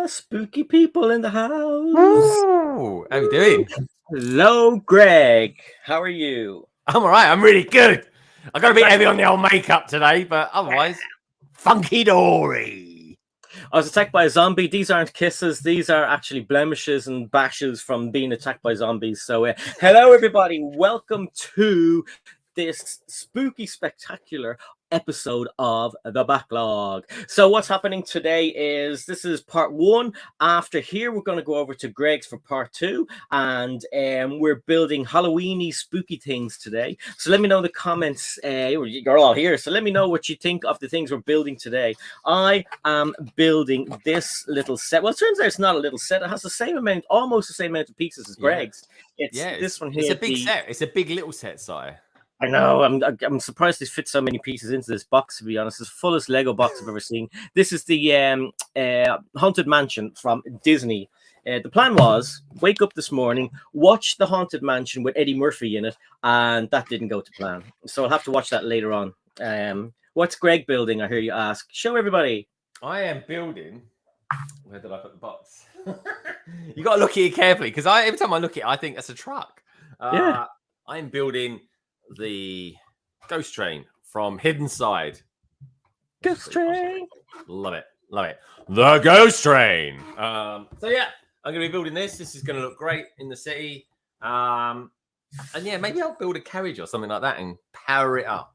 Spooky people in the house. Ooh, how you doing? Hello, Greg. How are you? I'm all right. I'm really good. I got a bit heavy on the old makeup today, but otherwise, funky dory. I was attacked by a zombie. These aren't kisses. These are actually blemishes and bashes from being attacked by zombies. So, hello, everybody. Welcome to this spooky, spectacular episode of the Backlog. So, what's happening today is this is part one. After here, we're going to go over to Greg's for part two, and we're building Halloweeny spooky things today. So, let me know in the comments. You're all here, so let me know what you think of the things we're building today. I am building this little set. Well, it turns out it's not a little set. It has the same amount, almost the same amount of pieces as Greg's. It's this one here. It's a big set. It's a big little set, Si. I know. I'm surprised they fit so many pieces into this box. To be honest, it's the fullest Lego box I've ever seen. This is the Haunted Mansion from Disney. The plan was wake up this morning, watch the Haunted Mansion with Eddie Murphy in it, and that didn't go to plan. So I'll have to watch that later on. What's Greg building? I hear you ask. Show everybody. I am building. Where did I put the box? You got to look at it carefully because every time I look at it, I think that's a truck. Yeah. I'm building the ghost train from Hidden Side. Ghost train. Love it. Love it. The ghost train. So yeah, I'm going to be building this. This is going to look great in the city. And yeah, maybe I'll build a carriage or something like that and power it up.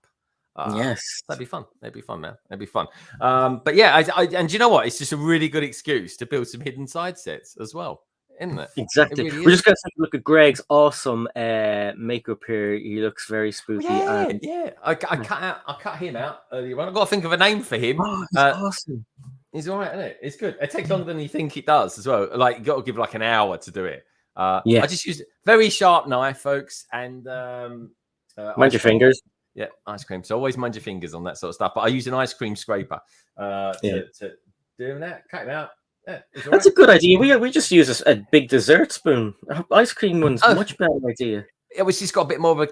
Yes, that'd be fun. That'd be fun, man. That'd be fun. But yeah, and you know what? It's just a really good excuse to build some Hidden Side sets as well, isn't it? Exactly. It really We're just going to take a look at Greg's awesome makeup here. He looks very spooky. Yeah. I cut him out earlier on. I've got to think of a name for him. Oh, he's awesome. He's all right, isn't it? It's good. It takes longer than you think it does as well. Like you got to give like an hour to do it. Yeah. I just used a very sharp knife, folks, and mind your fingers. Yeah, ice cream. So always mind your fingers on that sort of stuff. But I use an ice cream scraper to do that. Cut it out. Yeah, that's a good idea. We just use a big dessert spoon. Ice cream one's much better idea. It was just got a bit more of a,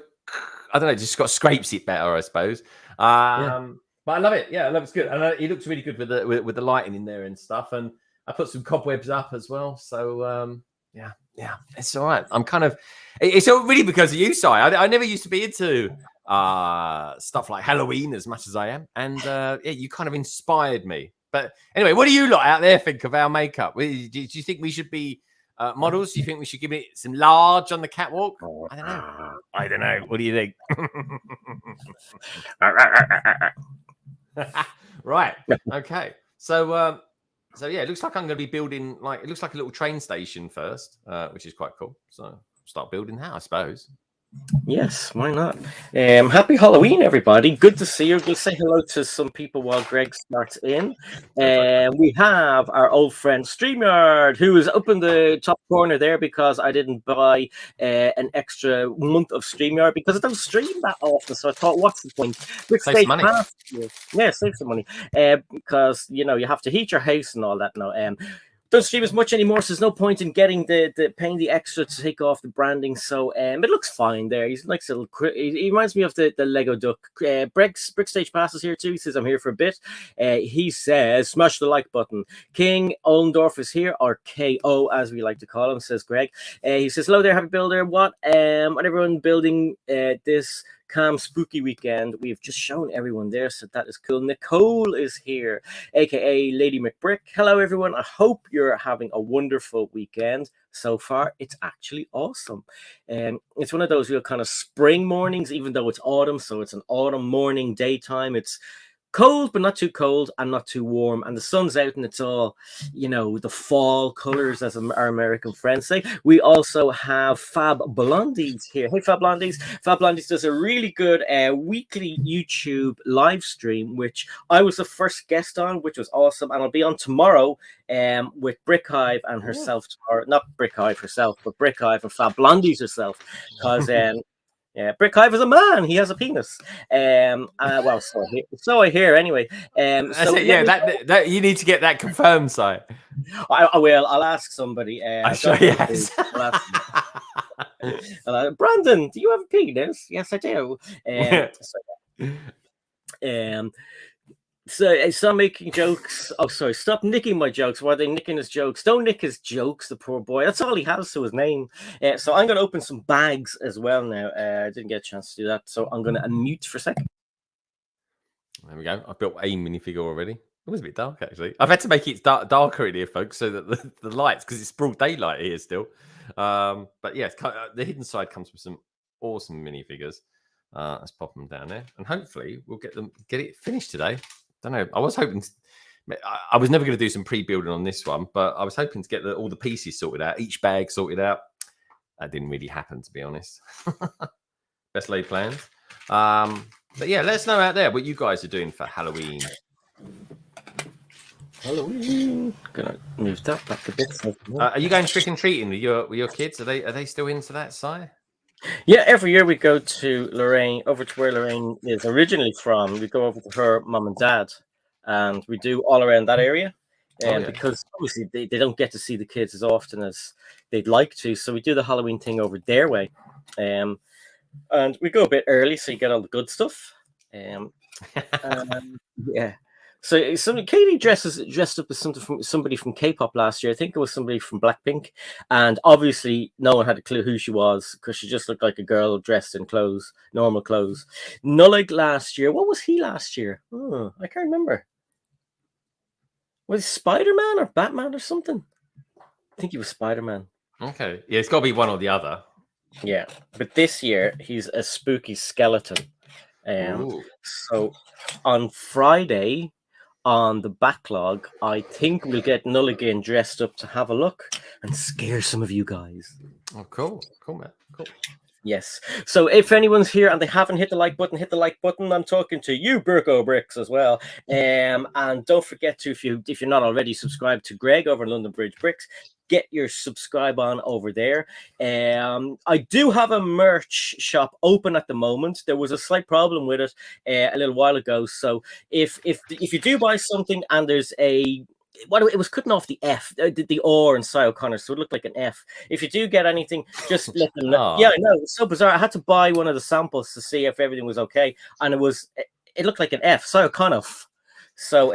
I don't know, just got scrapes it better, I suppose. But I love it. Yeah, I love it's good, and it looks really good with the lighting in there and stuff. And I put some cobwebs up as well. So yeah, it's all right. I'm kind of, it's all really because of you, Si. I never used to be into stuff like Halloween as much as I am, and yeah, you kind of inspired me. But anyway, what do you lot out there think of our makeup? Do you think we should be models? Do you think we should give it some large on the catwalk? I don't know. What do you think? Right. Okay. So yeah, it looks like I'm going to be building it looks like a little train station first, which is quite cool. So start building that, I suppose. Yes, why not? Happy Halloween, everybody. Good to see you. We'll say hello to some people while Greg starts in. We have our old friend StreamYard, who is up in the top corner there because I didn't buy an extra month of StreamYard because I don't stream that often. So I thought, what's the point? Save some money. Yeah, save some money. Because, you have to heat your house and all that now. Don't stream as much anymore, so there's no point in getting the paying the extra to take off the branding. So it looks fine there. He's like little. He reminds me of the Lego duck. Brickstage passes here too. He says I'm here for a bit. He says smash the like button. King Ollendorf is here, or KO as we like to call him. Says Greg. He says hello there, happy builder. What everyone building this calm spooky weekend. We've just shown everyone there, so that is cool. Nicole is here, aka Lady McBrick. Hello everyone, I hope you're having a wonderful weekend. So far it's actually awesome. It's one of those real kind of spring mornings, even though it's autumn, so it's an autumn morning daytime. It's cold, but not too cold and not too warm. And the sun's out and it's all, the fall colors, as our American friends say. We also have Fab Blondies here. Hey, Fab Blondies. Fab Blondies does a really good weekly YouTube live stream, which I was the first guest on, which was awesome. And I'll be on tomorrow with Brickhive and herself. Or not Brickhive herself, but Brickhive and Fab Blondies herself. Because... yeah, Brickhive is a man. He has a penis. Well, so I hear anyway. That you need to get that confirmed, Si. I will. I'll ask somebody. Yes. Brandon, do you have a penis? Yes, I do. So stop making jokes. Oh, sorry. Stop nicking my jokes. Why are they nicking his jokes? Don't nick his jokes, the poor boy. That's all he has to his name. So I'm going to open some bags as well now. I didn't get a chance to do that. So I'm going to unmute for a second. There we go. I've built a minifigure already. It was a bit dark, actually. I've had to make it darker in here, folks, so that the lights, because it's broad daylight here still. But yeah, the hidden side comes with some awesome minifigures. Let's pop them down there, and hopefully we'll get it finished today. Don't know. I was hoping. I was never going to do some pre-building on this one, but I was hoping to get all the pieces sorted out, each bag sorted out. That didn't really happen, to be honest. Best laid plans. But yeah, let us know out there what you guys are doing for Halloween. Gonna move that back a bit. Are you going trick and treating with your kids? Are they still into that side? Yeah, every year we go to Lorraine, over to where Lorraine is originally from. We go over to her mum and dad, and we do all around that area. Because obviously they don't get to see the kids as often as they'd like to, so we do the Halloween thing over their way. And we go a bit early, so you get all the good stuff. Yeah. So Katie dressed up as somebody from K-pop last year. I think it was somebody from Blackpink, and obviously no one had a clue who she was because she just looked like a girl dressed in normal clothes. Nullig last year. What was he last year? Oh, I can't remember. Was it Spider-Man or Batman or something? I think he was Spider-Man. Okay. Yeah, it's got to be one or the other. Yeah, but this year he's a spooky skeleton. So on Friday on the backlog, I think we'll get Nulligan dressed up to have a look and scare some of you guys. Oh, cool, man, cool. Yes. So if anyone's here and they haven't hit the like button, hit the like button. I'm talking to you, Burko Bricks, as well. And don't forget to, if you're not already subscribed to Greg over in London Bridge Bricks, get your subscribe on over there. I do have a merch shop open at the moment. There was a slight problem with it a little while ago. So if you do buy something and there's it was cutting off the F, the R and Cy O'Connor, so it looked like an F. If you do get anything, just let them know. Yeah, I know, it's so bizarre. I had to buy one of the samples to see if everything was okay, and it looked like an F, Cy O'Connor. So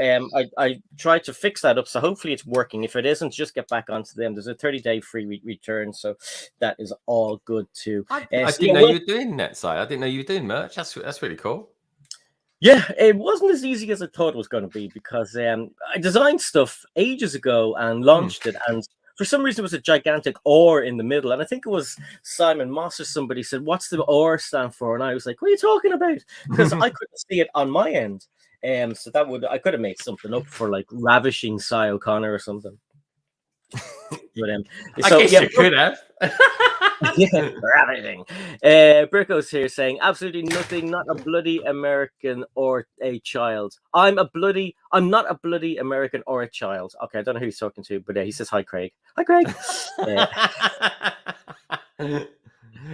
I tried to fix that up, so hopefully it's working. If it isn't, just get back onto them. There's a 30-day free return, so that is all good too. I didn't know you were doing that, Si. I didn't know you were doing merch. That's really cool. Yeah, it wasn't as easy as I thought it was going to be because I designed stuff ages ago and launched it, and for some reason it was a gigantic R in the middle, and I think it was Simon Moss or somebody said, "What's the R stand for?" And I was like, "What are you talking about?" Because I couldn't see it on my end. So I could have made something up for like ravishing Cy O'Connor or something. But I guess you could have. Yeah, ravishing. Burko's here saying absolutely nothing, not a bloody American or a child. I'm not a bloody American or a child. Okay, I don't know who he's talking to, but he says hi, Craig. Hi, Craig.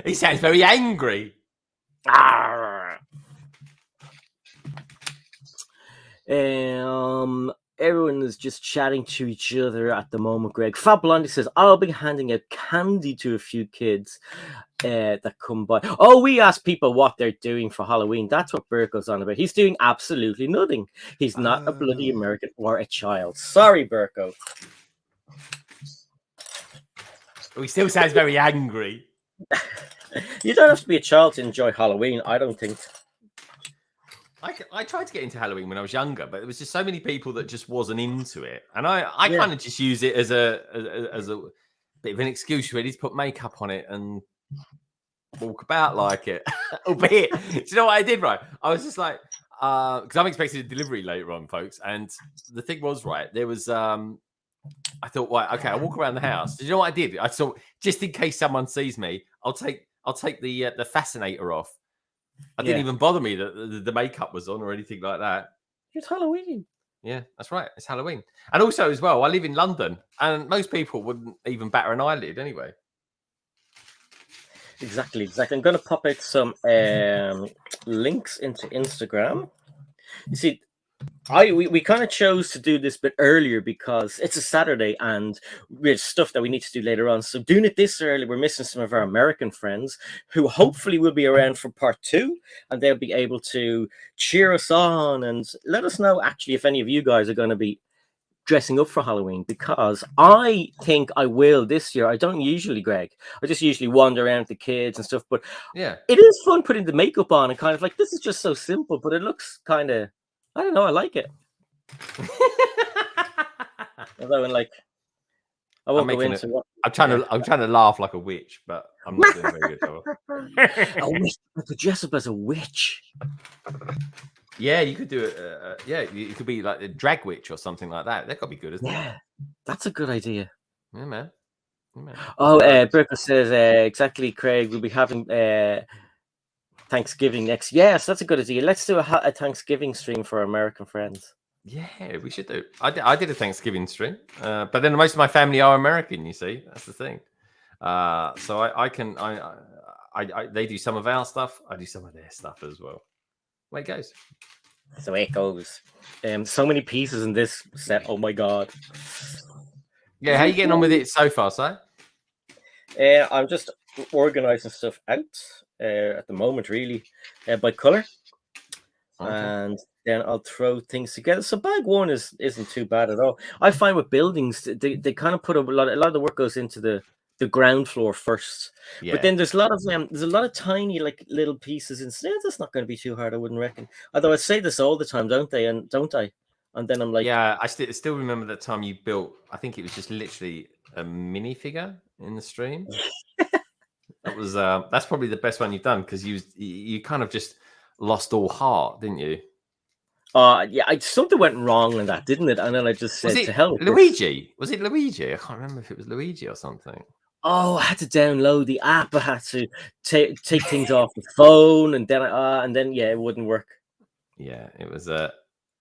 He sounds very angry. Everyone is just chatting to each other at the moment, Greg. Fab Blondie says, I'll be handing out candy to a few kids that come by. Oh, we ask people what they're doing for Halloween. That's what Burko's on about. He's doing absolutely nothing. He's not a bloody American or a child. Sorry, Burko. He still sounds very angry. You don't have to be a child to enjoy Halloween, I don't think. I tried to get into Halloween when I was younger, but there was just so many people that just wasn't into it, and I kind of just use it as a bit of an excuse really to put makeup on it and walk about like it. Albeit, do you know what I did? Right, I was just like, because I'm expecting a delivery later on, folks, and the thing was, right, there was I thought, right, okay, I'll walk around the house. Do you know what I did? I thought, just in case someone sees me, I'll take the fascinator off. I didn't even bother me that the makeup was on or anything like that. It's Halloween. Yeah, that's right. It's Halloween. And also as well, I live in London and most people wouldn't even batter an eyelid anyway. Exactly. I'm going to pop out some links into Instagram. You see, we kind of chose to do this bit earlier because it's a Saturday and there's stuff that we need to do later on. So doing it this early, we're missing some of our American friends who hopefully will be around for part 2, and they'll be able to cheer us on and let us know actually if any of you guys are going to be dressing up for Halloween, because I think I will this year. I don't usually, Greg. I just usually wander around with the kids and stuff, but Yeah, it is fun putting the makeup on and kind of like, this is just so simple, but it looks kind of, I don't know, I like it. Although, and like, I won't go into what. I'm trying to laugh like a witch, but I'm not doing a very good job. A witch, I could dress up as a witch. Yeah, you could do it. Yeah, you could be like a drag witch or something like that. That could be good, isn't it? Yeah, that's a good idea. Yeah, man. Yeah, man. Oh, Burka says exactly, Craig. We'll be having Thanksgiving next. Yes, that's a good idea. Let's do a Thanksgiving stream for our American friends. Yeah, we should do. I did a Thanksgiving stream, but then most of my family are American. You see, that's the thing. So I can they do some of our stuff. I do some of their stuff as well. Way it goes. So it goes. So many pieces in this set. Oh my god. Yeah, how you getting on with it so far, Si? I'm just organizing stuff out at the moment, really, by color, and then I'll throw things together. So bag 1 isn't too bad at all. I find with buildings, they kind of put a lot of the work goes into the ground floor first, but then there's a lot of tiny like little pieces instead. That's not going to be too hard, I wouldn't reckon. Although I say this all the time, don't I? And then I'm like, yeah, I still remember that time you built. I think it was just literally a minifigure in the stream. That was that's probably the best one you've done, because you kind of just lost all heart, didn't you? Yeah, something went wrong in that, didn't it? And then I just said, to hell with Luigi? Was it Luigi? I can't remember if it was Luigi or something. Oh, I had to download the app. I had to take things off the phone, and then yeah, it wouldn't work. Yeah, it was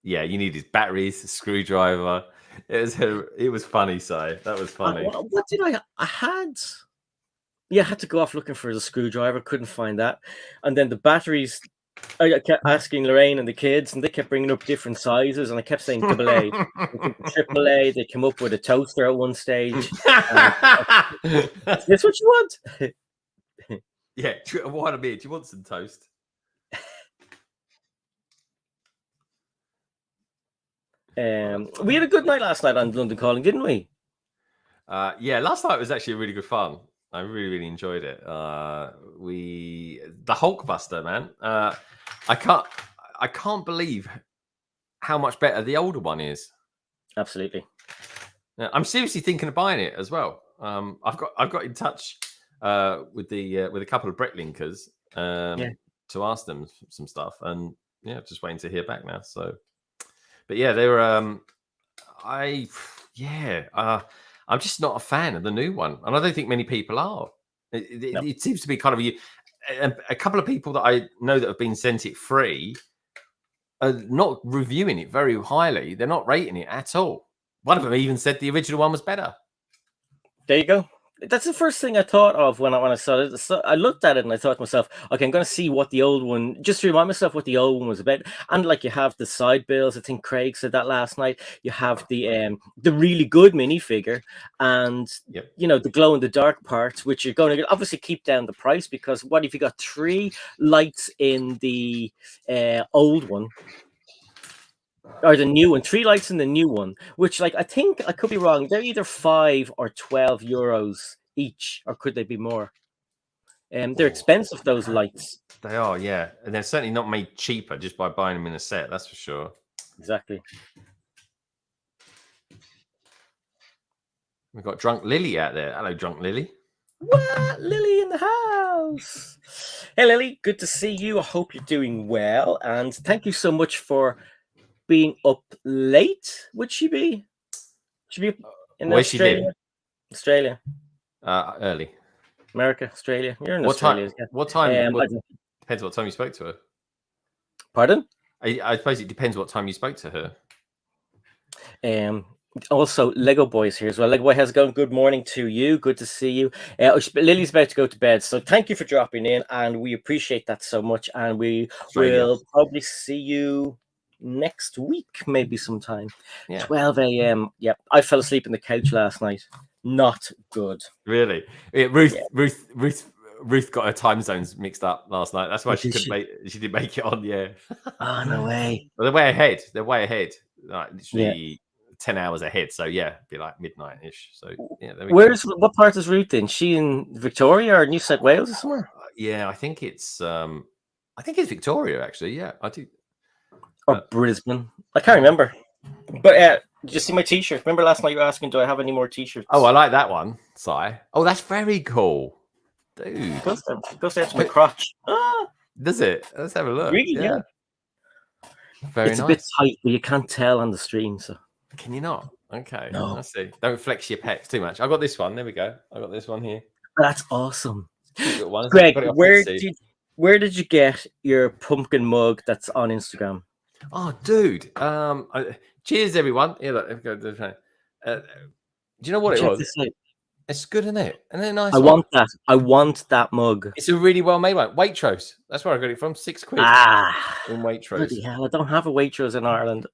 yeah, you needed batteries, a screwdriver. It was funny, Si. That was funny. What did I had? Yeah, I had to go off looking for the screwdriver. Couldn't find that, and then the batteries. I kept asking Lorraine and the kids, and they kept bringing up different sizes, and I kept saying AA, triple A. They came up with a toaster at one stage. Is this what you want? Yeah, what a bit. Do you want some toast? We had a good night last night on London Calling, didn't we? Yeah, last night was actually really good fun. I really, really enjoyed it. The Hulkbuster, man. I can't believe how much better the older one is. Absolutely. I'm seriously thinking of buying it as well. I've got in touch with a couple of Brecklinkers to ask them some stuff, and yeah, just waiting to hear back now. So, but yeah, they were. I'm just not a fan of the new one, and I don't think many people are. It seems to be kind of a couple of people that I know that have been sent it free are not reviewing it very highly. They're not rating it at all. One of them even said the original one was better. There you go. That's the first thing I thought of when I saw it. So I looked at it and I thought to myself, okay, I'm going to see what the old one, just to remind myself what the old one was about. And like, you have the side bills. I think Craig said that last night. You have the really good minifigure, and the glow in the dark parts, which you're going to obviously keep down the price, because what if you got 3 lights in the old one? Or the new one, 3 lights in the new one, which, like, I think, I could be wrong, they're either 5 or 12 euros each, or could they be more? They're expensive, those lights. They are, yeah, and they're certainly not made cheaper just by buying them in a set. That's for sure. Exactly. We've got Drunk Lily out there. Hello, Drunk Lily. What? Lily in the house. Hey, Lily, good to see you. I hope you're doing well, and thank you so much for being up late. Would she be? Should be in Australia. Australia. Early. America, Australia. You're in what Australia. Time? What time? Depends what time you spoke to her. Pardon? I suppose it depends what time you spoke to her. Also, Lego Boy's here as well. Lego Boy, how's it going? Good morning to you. Good to see you. Lily's about to go to bed, so thank you for dropping in, and we appreciate that so much. And we will probably see you next week, maybe sometime. Yeah. 12 a.m. Yep, I fell asleep in the couch last night. Not good. Really? Ruth got her time zones mixed up last night. That's why she didn't make it on. Yeah. Oh, no way. Well, they're way ahead. Like literally 10 hours ahead. So yeah, it'd be like midnight ish. So yeah. What part is Ruth in? She in Victoria or New South Wales or somewhere? Yeah, I think it's Victoria actually. Yeah, I do. Or Brisbane. I can't remember. But did you see my t-shirt? Remember last night you were asking, do I have any more t-shirts? Oh, I like that one, Si. Oh, that's very cool. Dude. Goes down to my crotch. Does it? Let's have a look. Really? Yeah. Very it's nice. A bit tight, but you can't tell on the stream. So can you not? Okay. No. I see. Don't flex your pecs too much. I got this one. There we go. I got this one here. That's awesome. One. Greg, where did you get your pumpkin mug that's on Instagram? Oh, dude. Cheers, everyone. Yeah, look, do you know what it was? It's good, isn't it? And then nice. I want that mug. It's a really well made one. Waitrose. That's where I got it from. £6 in Waitrose. Bloody hell, I don't have a Waitrose in Ireland.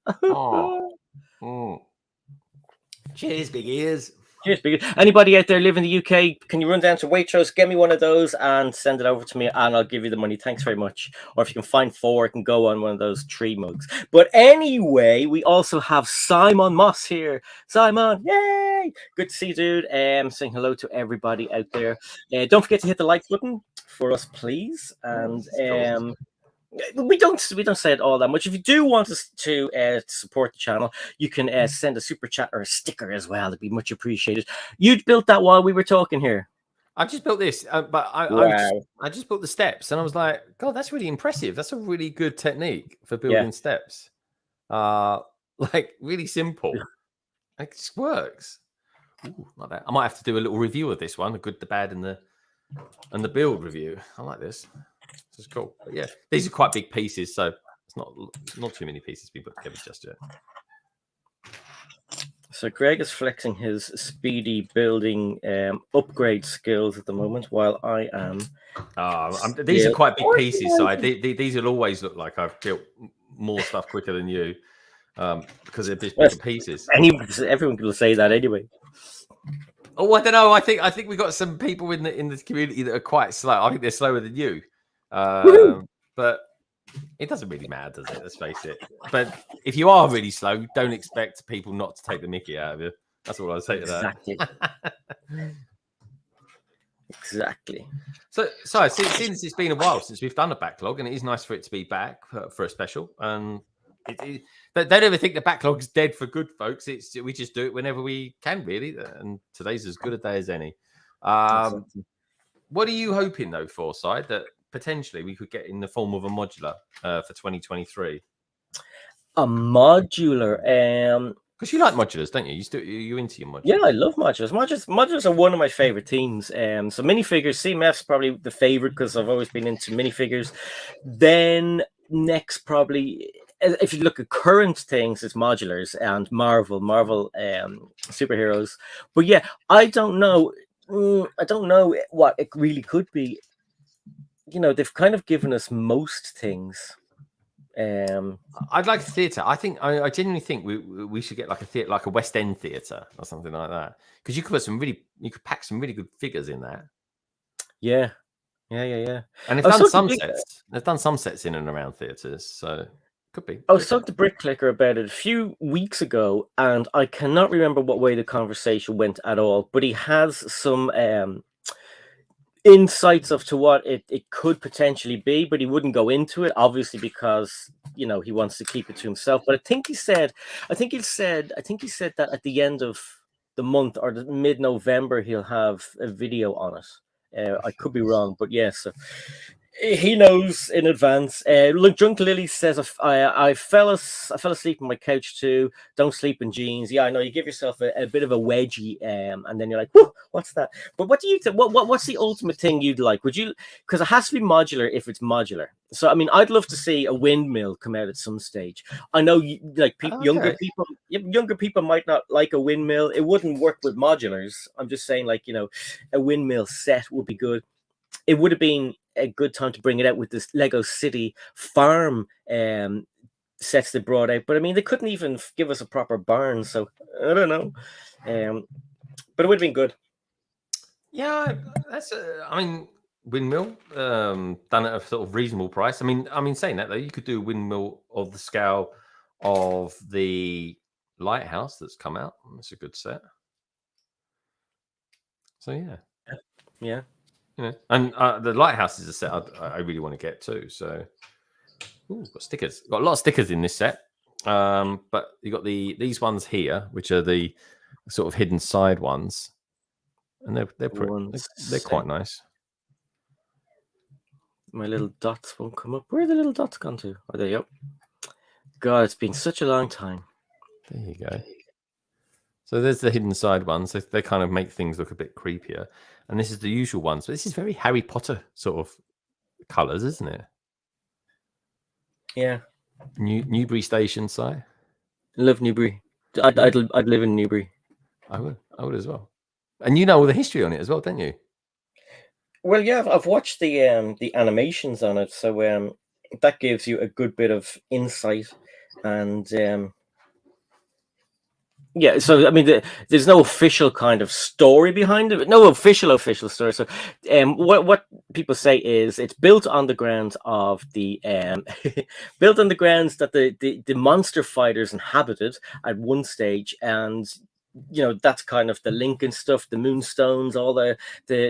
Cheers, big ears. Cheers, big ears. Anybody out there live in the UK, can you run down to Waitrose, get me one of those and send it over to me and I'll give you the money. Thanks very much. Or if you can find 4, it can go on one of those 3 mugs. But anyway, we also have Simon Moss here. Simon, yay! Good to see you, dude. Saying hello to everybody out there. Don't forget to hit the like button for us, please. And we don't say it all that much. If you do want us to support the channel, you can send a super chat or a sticker as well. It'd be much appreciated. You built that while we were talking here. I just built this, but I just built the steps, and I was like, God, that's really impressive. That's a really good technique for building steps. Like really simple. It just works. Ooh, like that. I might have to do a little review of this one, the good, the bad, and the build review. I like this. This is cool. But yeah, these are quite big pieces, so it's not too many pieces being put together just yet. So Greg is flexing his speedy building upgrade skills at the moment, while I am. These are quite big pieces, so these will always look like I've built more stuff quicker than you, because they're big pieces. Everyone will say that anyway. Oh, I don't know. I think we got some people in the community that are quite slow. I think they're slower than you. But it doesn't really matter, does it? Let's face it. But if you are really slow, don't expect people not to take the mickey out of you. That's all I'll say to that. Exactly. So since it's been a while since we've done a backlog, and it is nice for it to be back for a special. But don't ever think the backlog's dead for good, folks. We just do it whenever we can, really. And today's as good a day as any. What are you hoping, though, for, Side, that potentially we could get in the form of a modular for 2023? A modular? Because you like modulars, don't you? You into your modulars? Yeah, I love modulars. Modulars are one of my favorite themes. So minifigures, CMF's probably the favorite because I've always been into minifigures. Then next, probably, if you look at current things, it's modulars and Marvel superheroes. But yeah, I don't know what it really could be. You know, they've kind of given us most things. I'd like a theatre. I genuinely think we should get like a theatre, like a West End theatre or something like that, because you could pack some really good figures in that. Yeah. And they've done some sets. They've done some sets in and around theatres, so could be. I was talking to Brick Clicker about it a few weeks ago, and I cannot remember what way the conversation went at all. But he has some insights of to what it could potentially be, but he wouldn't go into it, obviously, because he wants to keep it to himself. But I think he said that at the end of the month or mid-November he'll have a video on it. I could be wrong, but yes. So he knows in advance. Look, Drunk Lily says, I fell asleep on my couch too. Don't sleep in jeans. Yeah, I know. You give yourself a bit of a wedgie, and then you're like, whoa, what's that? But what do you think? What's the ultimate thing you'd like? Would you? Because it has to be modular if it's modular. So, I mean, I'd love to see a windmill come out at some stage. I know, younger people might not like a windmill. It wouldn't work with modulars. I'm just saying, a windmill set would be good. It would have been a good time to bring it out with this Lego City farm sets they brought out. But I mean, they couldn't even give us a proper barn, so I don't know. But it would have been good. Yeah, that's. I mean, windmill done at a sort of reasonable price. I mean, saying that though, you could do a windmill of the scale of the lighthouse that's come out. That's a good set. So yeah, Yeah. you know, and the lighthouse is a set I really want to get too. So, got stickers. Got a lot of stickers in this set. But you got these ones here, which are the sort of hidden side ones, and they're quite nice. My little dots won't come up. Where are the little dots gone to? Oh, there you go. God, it's been such a long time. There you go. So there's the hidden side ones. They kind of make things look a bit creepier. And this is the usual ones. But this is very Harry Potter sort of colours, isn't it? Yeah. Newbury Station site. Love Newbury. I'd live in Newbury. I would as well. And you know all the history on it as well, don't you? Well, yeah, I've watched the animations on it, so that gives you a good bit of insight, and yeah. So I mean, there's no official kind of story behind it, no official story. So, what people say is it's built on the grounds of the built on the grounds that the monster fighters inhabited at one stage, and you know that's kind of the Lincoln stuff, the Moonstones, all the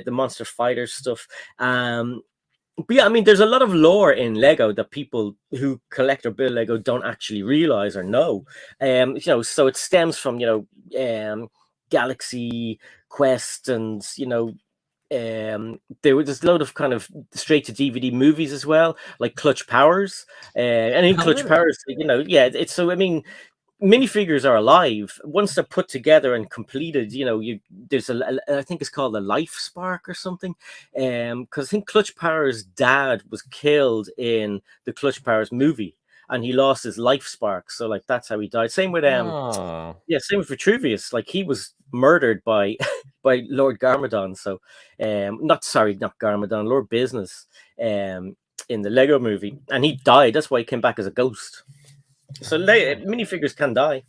monster fighter stuff. But yeah, I mean, there's a lot of lore in Lego that people who collect or build Lego don't actually realize or know. You know, so it stems from Galaxy Quest, and you know, there's a load of kind of straight to DVD movies as well, like Clutch Powers, and in Clutch Powers, you know, yeah, it's so. I mean, minifigures are alive once they're put together and completed. You know, there's I think it's called a life spark or something, because I think Clutch Power's dad was killed in the Clutch Powers movie, and he lost his life spark. So like that's how he died. Same with yeah, same with Vitruvius. Like he was murdered by by Lord Garmadon. So not Garmadon, Lord Business, in the Lego movie, and he died. That's why he came back as a ghost. So minifigures can die.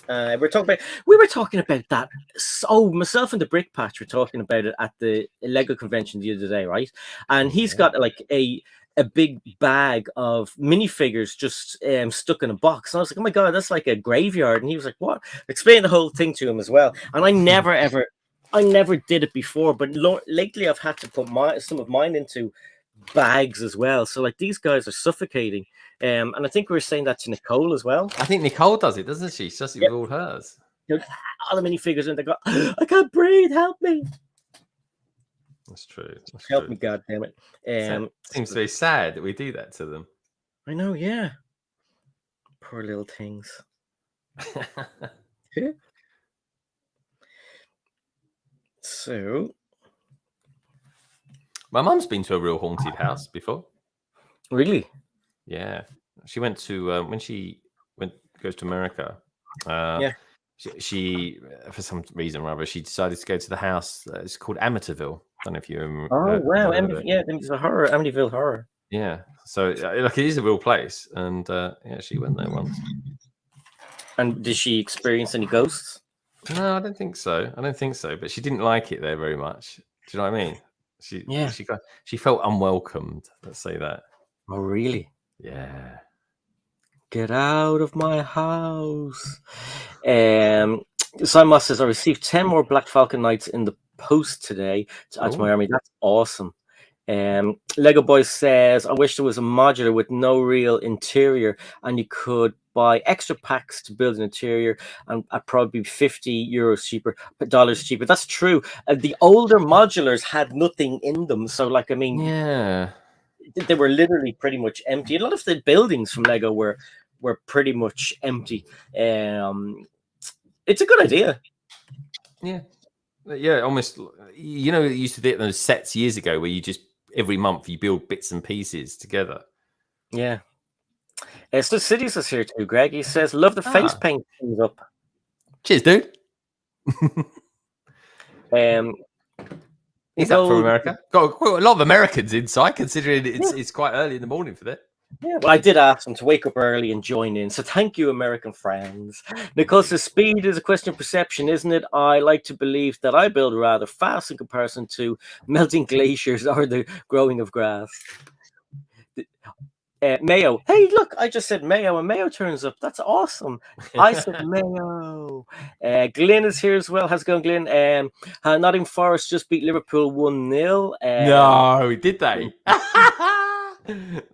We were talking about that. So myself and the Brick Patch were talking about it at the Lego convention the other day, right? And he's got like a big bag of minifigures just stuck in a box. And I was like, oh my god, that's like a graveyard. And he was like, what? Explain the whole thing to him as well. And I never did it before, but lately I've had to put some of mine into bags as well. So like these guys are suffocating. And I think we were saying that to Nicole as well. I think Nicole does it, doesn't she? She does it with all hers. All the minifigures, and they go, I can't breathe, help me. That's true. Help me, God damn it. Seems very sad that we do that to them. I know, yeah. Poor little things. So my mum's been to a real haunted house before. Really? Yeah, she went to when she goes to America. Yeah, she for some reason or other she decided to go to the house. It's called Amityville. I don't know if you remember. Oh wow, yeah, it's a horror, Amityville Horror. Yeah, so like it is a real place, and yeah, she went there once. And did she experience any ghosts? No, I don't think so. But she didn't like it there very much. Do you know what I mean? She felt unwelcomed. Let's say that. Oh really? Yeah. Get out of my house. Simon Moss says, I received 10 more Black Falcon Knights in the post today to add to my army. That's awesome. Lego Boy says, I wish there was a modular with no real interior and you could buy extra packs to build an interior, and I'd probably be €50 cheaper, dollars cheaper. That's true. The older modulars had nothing in them. So like, I mean, yeah, they were literally pretty much empty. A lot of the buildings from Lego were pretty much empty. It's a good idea. Yeah, almost. You know, you used to do those sets years ago where you just every month you build bits and pieces together. Yeah. So Sidious is here too, Greg. He says, love the face paint things up. Cheers, dude. He's up from America. Got a lot of Americans inside, considering it's quite early in the morning for that. Yeah, well, I did ask them to wake up early and join in. So thank you, American friends. Nicole says speed is a question of perception, isn't it? I like to believe that I build rather fast in comparison to melting glaciers or the growing of grass. Mayo. Hey, look, I just said Mayo and Mayo turns up. That's awesome. I said Mayo. Glyn is here as well. How's it going, Glyn? Nottingham Forest just beat Liverpool 1-0. No, did they?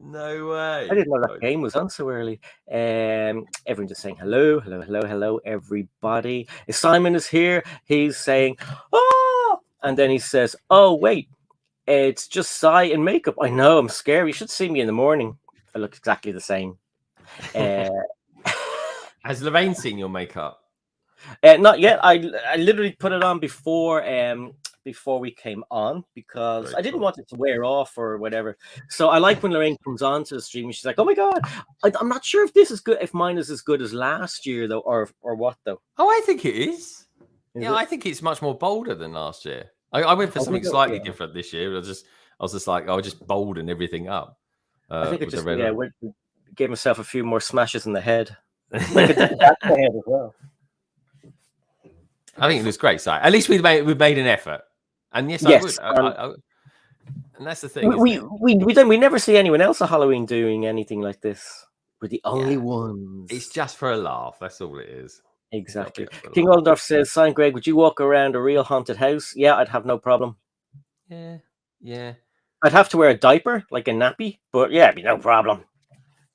No way. I didn't know that game was on so early. Everyone just saying hello, hello, hello, hello, everybody. Simon is here. He's saying, oh, and then he says, oh, wait, it's just Sai in makeup. I know, I'm scared. You should see me in the morning. I look exactly the same. Has Lorraine seen your makeup? Not yet. I literally put it on before we came on because I didn't want it to wear off or whatever. So I like when Lorraine comes on to the stream and she's like, "Oh my god, I'm not sure if this is good. If mine is as good as last year though, or what though." Oh, I think it is. Yeah, I think it's much more bolder than last year. I went for something slightly different this year. I was just like, I'll just bolden everything up. I think it just gave myself a few more smashes in the head. Like the back of the head as well. I think it was great, Si. At least we've made an effort. And yes, I would. And that's the thing. We never see anyone else at Halloween doing anything like this. We're the only ones. It's just for a laugh. That's all it is. Exactly. King Oldendorf says, "Sign Greg, would you walk around a real haunted house?" Yeah, I'd have no problem. Yeah. I'd have to wear a diaper, like a nappy, but yeah, it'd be no problem.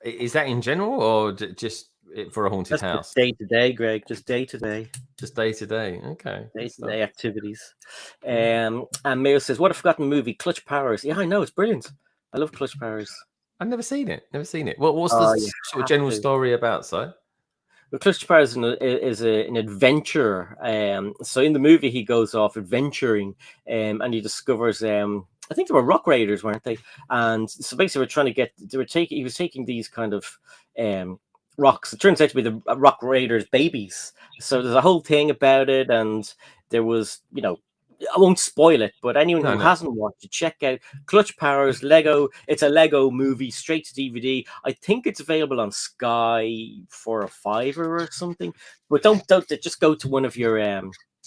Is that in general or just for a haunted house? Day to day, Greg. Just day to day. Just day to day. Okay. Day to day activities. And Mayo says, "What a forgotten movie, Clutch Powers." Yeah, I know, it's brilliant. I love Clutch Powers. I've never seen it. What's the sort of general story about, Si? Well, Clutch Powers is an adventure. So in the movie, he goes off adventuring, and he discovers. I think they were rock raiders, weren't they? And so basically, he was taking these kind of rocks. It turns out to be the rock raiders' babies. So there's a whole thing about it, and there was, I won't spoil it, but anyone who hasn't watched it, check out Clutch Powers, Lego. It's a Lego movie, straight to DVD. I think it's available on Sky for a $5 or something. But don't just go to one of your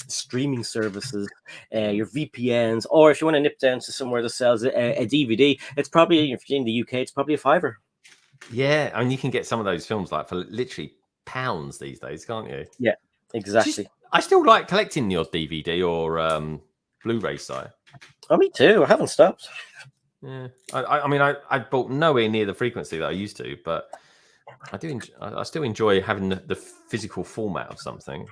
streaming services, your VPNs, or if you want to nip down to somewhere that sells a DVD, it's probably, if you're in the UK, it's probably a $5. Yeah, I mean, you can get some of those films like for literally pounds these days, can't you? Yeah, exactly. I still like collecting the odd DVD or Blu-ray site. Oh, me too. I haven't stopped. Yeah, I mean, I bought nowhere near the frequency that I used to, but I still enjoy having the physical format of something.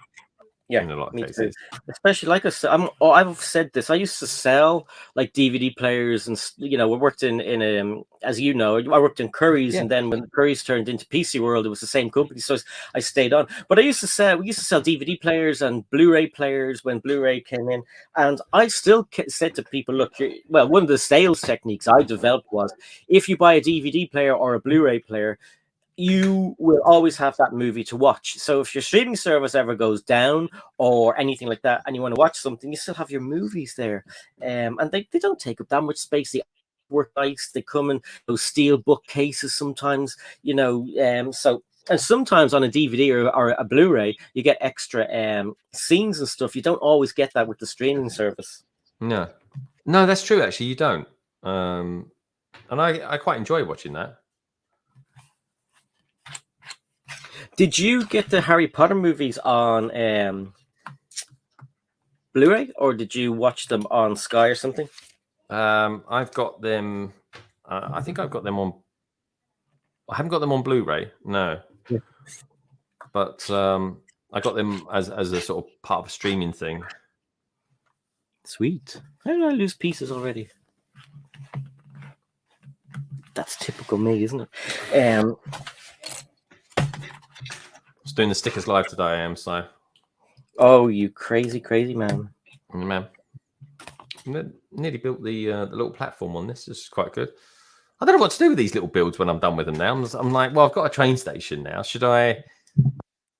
Yeah, in a lot of cases. Especially like I said, I've said this. I used to sell like DVD players, and we worked in as you know, I worked in Curry's, and then when Curry's turned into PC World, it was the same company, so I stayed on. But we used to sell DVD players and Blu-ray players when Blu-ray came in, and I still said to people, look, one of the sales techniques I developed was if you buy a DVD player or a Blu-ray player, you will always have that movie to watch. So if your streaming service ever goes down or anything like that, and you want to watch something, you still have your movies there. And they don't take up that much space. They work nice. They come in those steel bookcases sometimes, so. And sometimes on a DVD or a Blu-ray, you get extra scenes and stuff. You don't always get that with the streaming service. No, that's true. Actually, you don't. And I quite enjoy watching that. Did you get the Harry Potter movies on Blu-ray, or did you watch them on Sky or something? I've got them. I think I've got them on. I haven't got them on Blu-ray, no. Yeah. But I got them as a sort of part of a streaming thing. Sweet. How did I lose pieces already? That's typical me, isn't it? Doing the stickers live today, I am, so. Oh, you crazy man. Man. Nearly built the little platform on this. This is quite good. I don't know what to do with these little builds when I'm done with them now. I'm like, well, I've got a train station now. Should I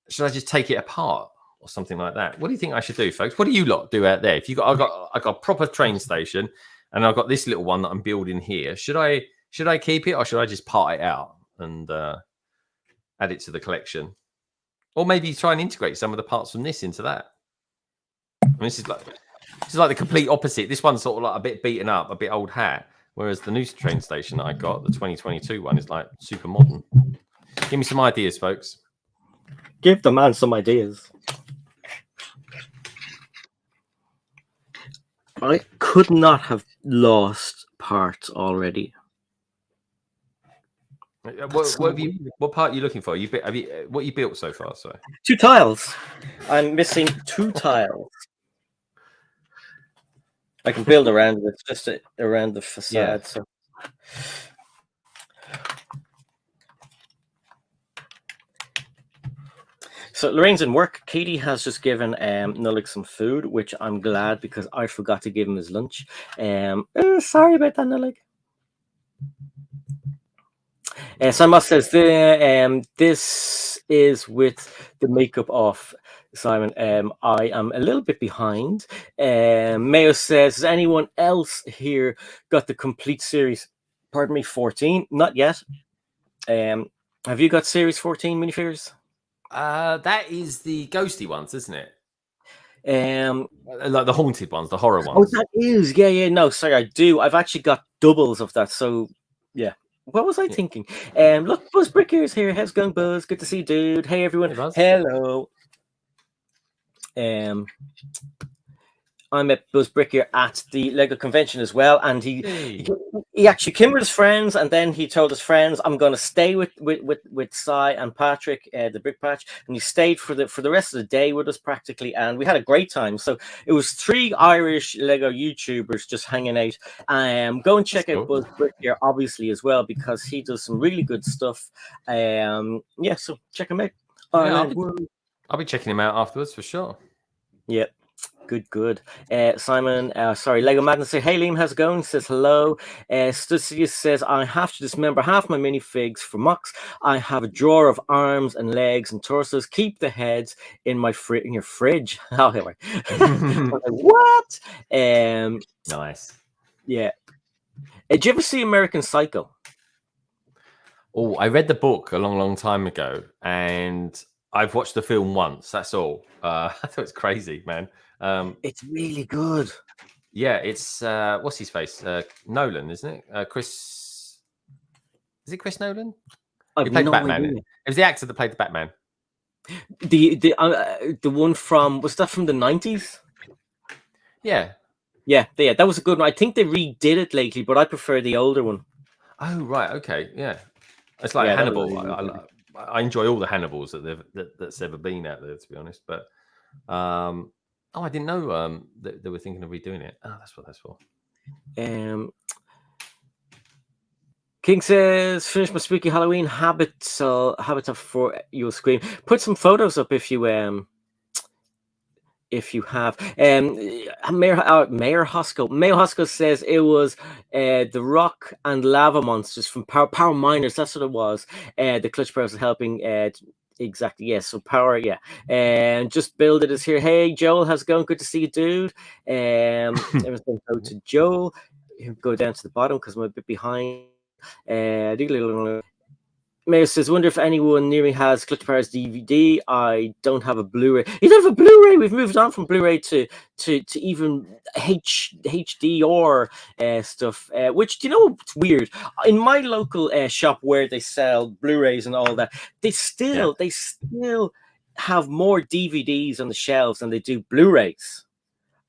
just take it apart or something like that? What do you think I should do, folks? What do you lot do out there? If I got a proper train station and I've got this little one that I'm building here, should I keep it or should I just part it out? and add it to the collection, or maybe try and integrate some of the parts from this into that. I mean, this is like the complete opposite. This one's sort of like a bit beaten up, a bit old hat, whereas the new train station that I got, the 2022 one, is like super modern. Give me some ideas, folks. Give the man some ideas. I could not have lost parts already. What part are you looking for? What you built so far? So 2 tiles. I'm missing 2 tiles. I can build around it, just around the facade. Yeah. So Lorraine's in work. Katie has just given Nullick some food, which I'm glad because I forgot to give him his lunch. Sorry about that, Nullick. Simon says this is with the makeup off. Simon, I am a little bit behind. Mayo says, has anyone else here got the complete series? Pardon me, 14? Not yet. Have you got series 14 minifigures? That is the ghosty ones, isn't it? Like the haunted ones, the horror ones. Oh, that is. Yeah. No, sorry, I do. I've actually got doubles of that. So, yeah. What was I thinking? Look, Buzz Bricky's here. How's it going, Buzz? Good to see you, dude. Hey, everyone. Hey, Buzz. Hello. I met Buzz Brickier at the LEGO convention as well, and he actually came with his friends, and then he told his friends, "I'm going to stay with Cy and Patrick, the Brick Patch," and he stayed for the rest of the day with us practically, and we had a great time. So it was 3 Irish LEGO YouTubers just hanging out. Go and check out Buzz Brickier obviously as well because he does some really good stuff. Yeah, so check him out. I'll be checking him out afterwards for sure. Yeah. Good. Simon, sorry, Lego Madness say, hey Liam, how's it going? Says hello. Stussius says, I have to dismember half my minifigs for mocks. I have a drawer of arms and legs and torsos. Keep the heads in my in your fridge. Oh, anyway. What? Nice. Yeah. Did you ever see American Psycho? Oh, I read the book a long time ago, and I've watched the film once. That's all. I thought it's crazy, man. It's really good. Yeah, it's what's his face? Nolan, isn't it? Chris. Is it Chris Nolan? He played Batman. It was the actor that played the Batman. The one from, was that from the 90s? Yeah. That was a good one. I think they redid it lately, but I prefer the older one. Oh right, okay, yeah. It's like Hannibal. I enjoy all the Hannibals that's ever been out there, to be honest. But I didn't know that they were thinking of redoing it. Oh, that's what that's for. King says, finish my spooky Halloween habitat for you'll scream. Put some photos up if you have. Mayor Hosco says it was the rock and lava monsters from Power Miners. That's what it was. The Clutch Bros are helping. Exactly, yes. So Power, yeah. And Just Build It is here. Hey, Joel, how's it going? Good to see you, dude. Everything go to Joel. Go down to the bottom because I'm a bit behind. Mayor says, wonder if anyone near me has Clutch Powers DVD. I don't have a Blu-ray. You don't have a Blu-ray? We've moved on from Blu-ray to even HD or stuff. Which, do you know what's weird? In my local shop where they sell Blu-rays and all that, they still have more DVDs on the shelves than they do Blu-rays.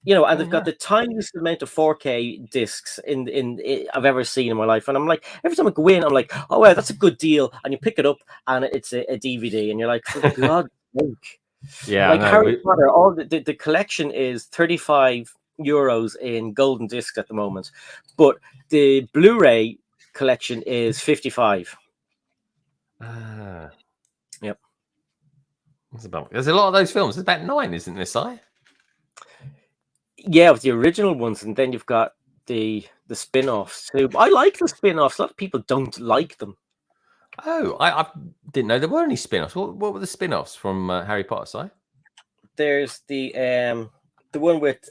You know, and they've got the tiniest amount of 4K discs in I've ever seen in my life. And I'm like, every time I go in, I'm like, oh, wow, that's a good deal. And you pick it up and it's a DVD. And you're like, for God's sake. Yeah. Like Harry Potter, all the collection is 35 euros in golden discs at the moment. But the Blu-ray collection is 55. Yep. There's a lot of those films. There's about 9, isn't there, Si? Yeah, with the original ones, and then you've got the spin-offs too. I like the spin-offs. A lot of people don't like them. Oh, I didn't know there were any spin-offs. What were the spin-offs from Harry Potter, Si? There's the one with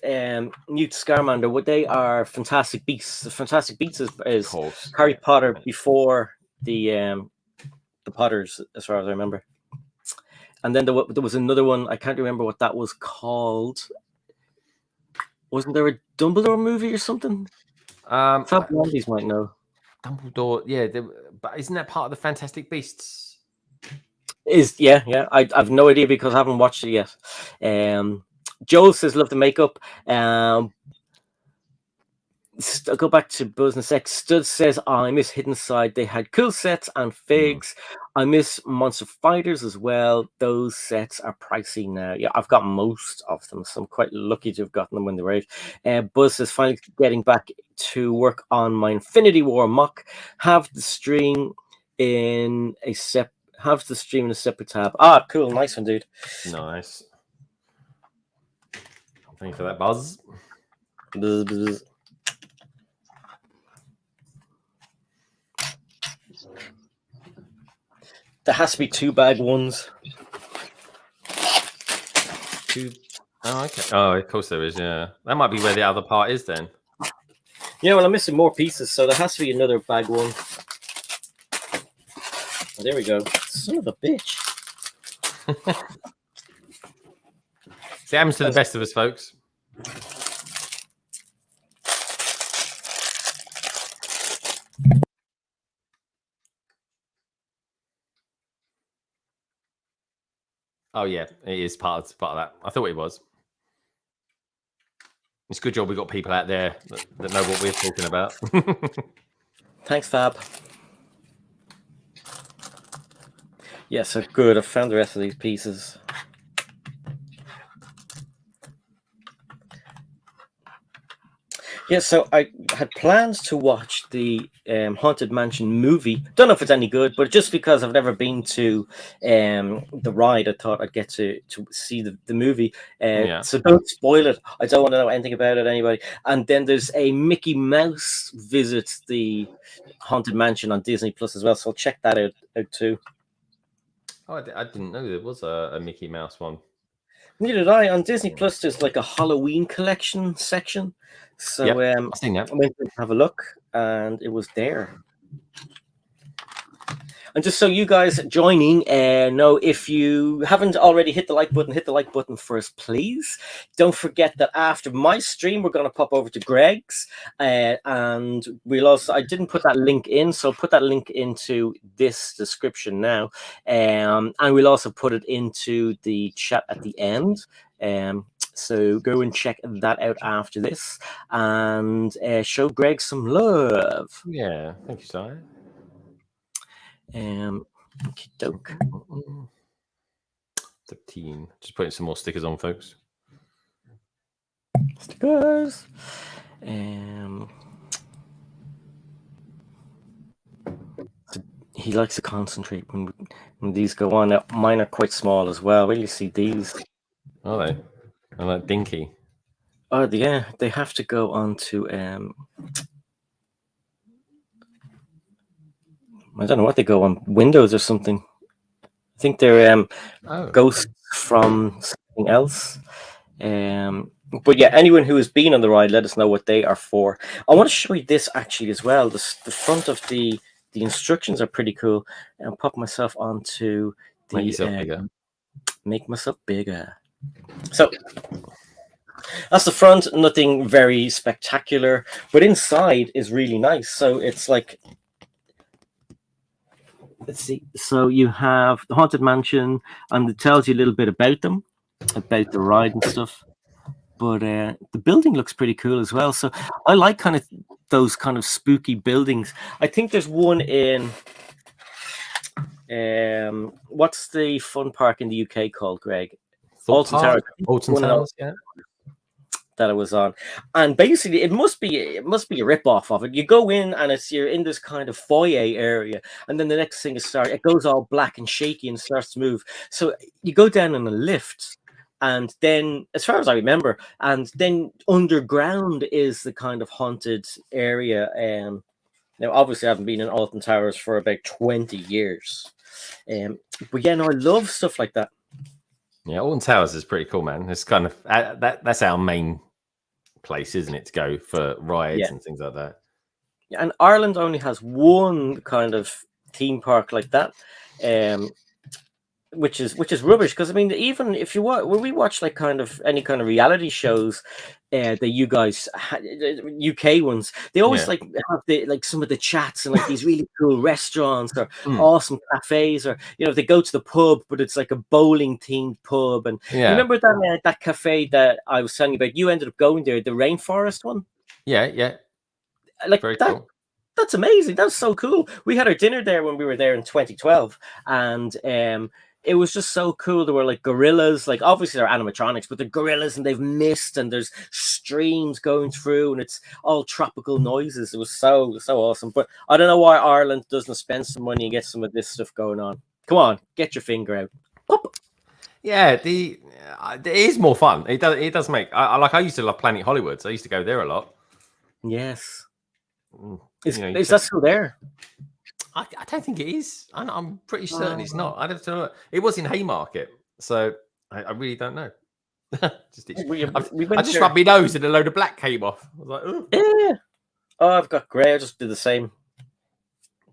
Newt Scamander. What they are Fantastic Beasts. The Fantastic Beasts is Harry Potter before the the Potters, as far as I remember. And then there was another one. I can't remember what that was called. Wasn't there a Dumbledore movie or something? Fab Blondies might know. Dumbledore, yeah, but isn't that part of the Fantastic Beasts? Yeah. I've no idea because I haven't watched it yet. Joel says love the makeup. I'll go back to Buzz in a sec. Stud says, I miss Hidden Side. They had cool sets and figs. I miss Monster Fighters as well. Those sets are pricey now. Yeah, I've got most of them, so I'm quite lucky to have gotten them when they were out. Buzz says, finally getting back to work on my Infinity War mock. Have the stream in a separate tab. Ah, cool. Nice one, dude. Nice. Thank you for that, Buzz. Buzz, buzz. There has to be 2 bag ones. Oh, okay. Oh, of course there is. Yeah, that might be where the other part is then. Yeah, well, I'm missing more pieces, so there has to be another bag one. Oh, there we go. Son of a bitch. See, it happens to the best of us, folks. Oh yeah, it is part of that. I thought it was. It's a good job we got people out there that know what we're talking about. Thanks, Fab. Yeah, so good. I found the rest of these pieces. Yeah, so I had plans to watch the Haunted Mansion movie. Don't know if it's any good, but just because I've never been to the ride, I thought I'd get to see the movie. So don't spoil it. I don't want to know anything about it, anybody. And then there's a Mickey Mouse visits the Haunted Mansion on Disney Plus as well. So I'll check that out too. Oh, I didn't know there was a Mickey Mouse one. Neither did I. On Disney Plus, there's like a Halloween collection section. So I've seen that. I went to have a look, and it was there. And just so you guys joining know, if you haven't already hit the like button first, please. Don't forget that after my stream, we're going to pop over to Greg's. And we'll also, I didn't put that link in, so I'll put that link into this description now. And we'll also put it into the chat at the end. So go and check that out after this and show Greg some love. Yeah, thank you, Si. Doke. 13. Just putting some more stickers on, folks. Stickers. He likes to concentrate when these go on. Now, mine are quite small as well. Where do you see these? Are they? I like dinky. Oh, yeah. They have to go on to I don't know what they go on, Windows or something. I think they're ghosts from something else. But yeah, anyone who has been on the ride, let us know what they are for. I want to show you this actually as well. The front of the instructions are pretty cool. I'll pop myself onto the Make yourself bigger. Make myself bigger. So that's the front. Nothing very spectacular, but inside is really nice. So it's like, let's see. So you have the Haunted Mansion, and it tells you a little bit about them, about the ride and stuff. But the building looks pretty cool as well. So I like kind of those kind of spooky buildings. I think there's one in what's the fun park in the UK called, Greg? Alton Towers. Alton Towers, yeah. That I was on, and basically it must be a rip-off of it. You go in and you're in this kind of foyer area, and then the next thing it goes all black and shaky and starts to move. So you go down in a lift, and then, as far as I remember, and then underground is the kind of haunted area. Now, obviously, I haven't been in Alton Towers for about 20 years, but yeah, no, I love stuff like that. Yeah, Alton Towers is pretty cool, man. It's kind of that's our main place, isn't it, to go for rides and things like that. Yeah, and Ireland only has one kind of theme park like that. Which is rubbish, because I mean, even if you when we watch like kind of any kind of reality shows, that you guys UK ones, they always like have some of the chats and like these really cool restaurants or awesome cafes, or they go to the pub, but it's like a bowling themed pub. And you remember that cafe that I was telling you about? You ended up going there, the rainforest one. Yeah. Like very that. Cool. That's amazing. That's so cool. We had our dinner there when we were there in 2012, and it was just so cool. There were like gorillas, like obviously they're animatronics, but they're gorillas and they've mist and there's streams going through and it's all tropical noises. It was so awesome. But I don't know why Ireland doesn't spend some money and get some of this stuff going on. Come on, get your finger out. Pop. Yeah, it is more fun. It does make. I used to love Planet Hollywood, so I used to go there a lot. Yes. Is that still there? I don't think it is. I'm pretty certain it's not. I don't know. It was in Haymarket, so I really don't know. I just rubbed my nose and a load of black came off. I was like, oh. Yeah. Oh, I've got grey. I just did the same.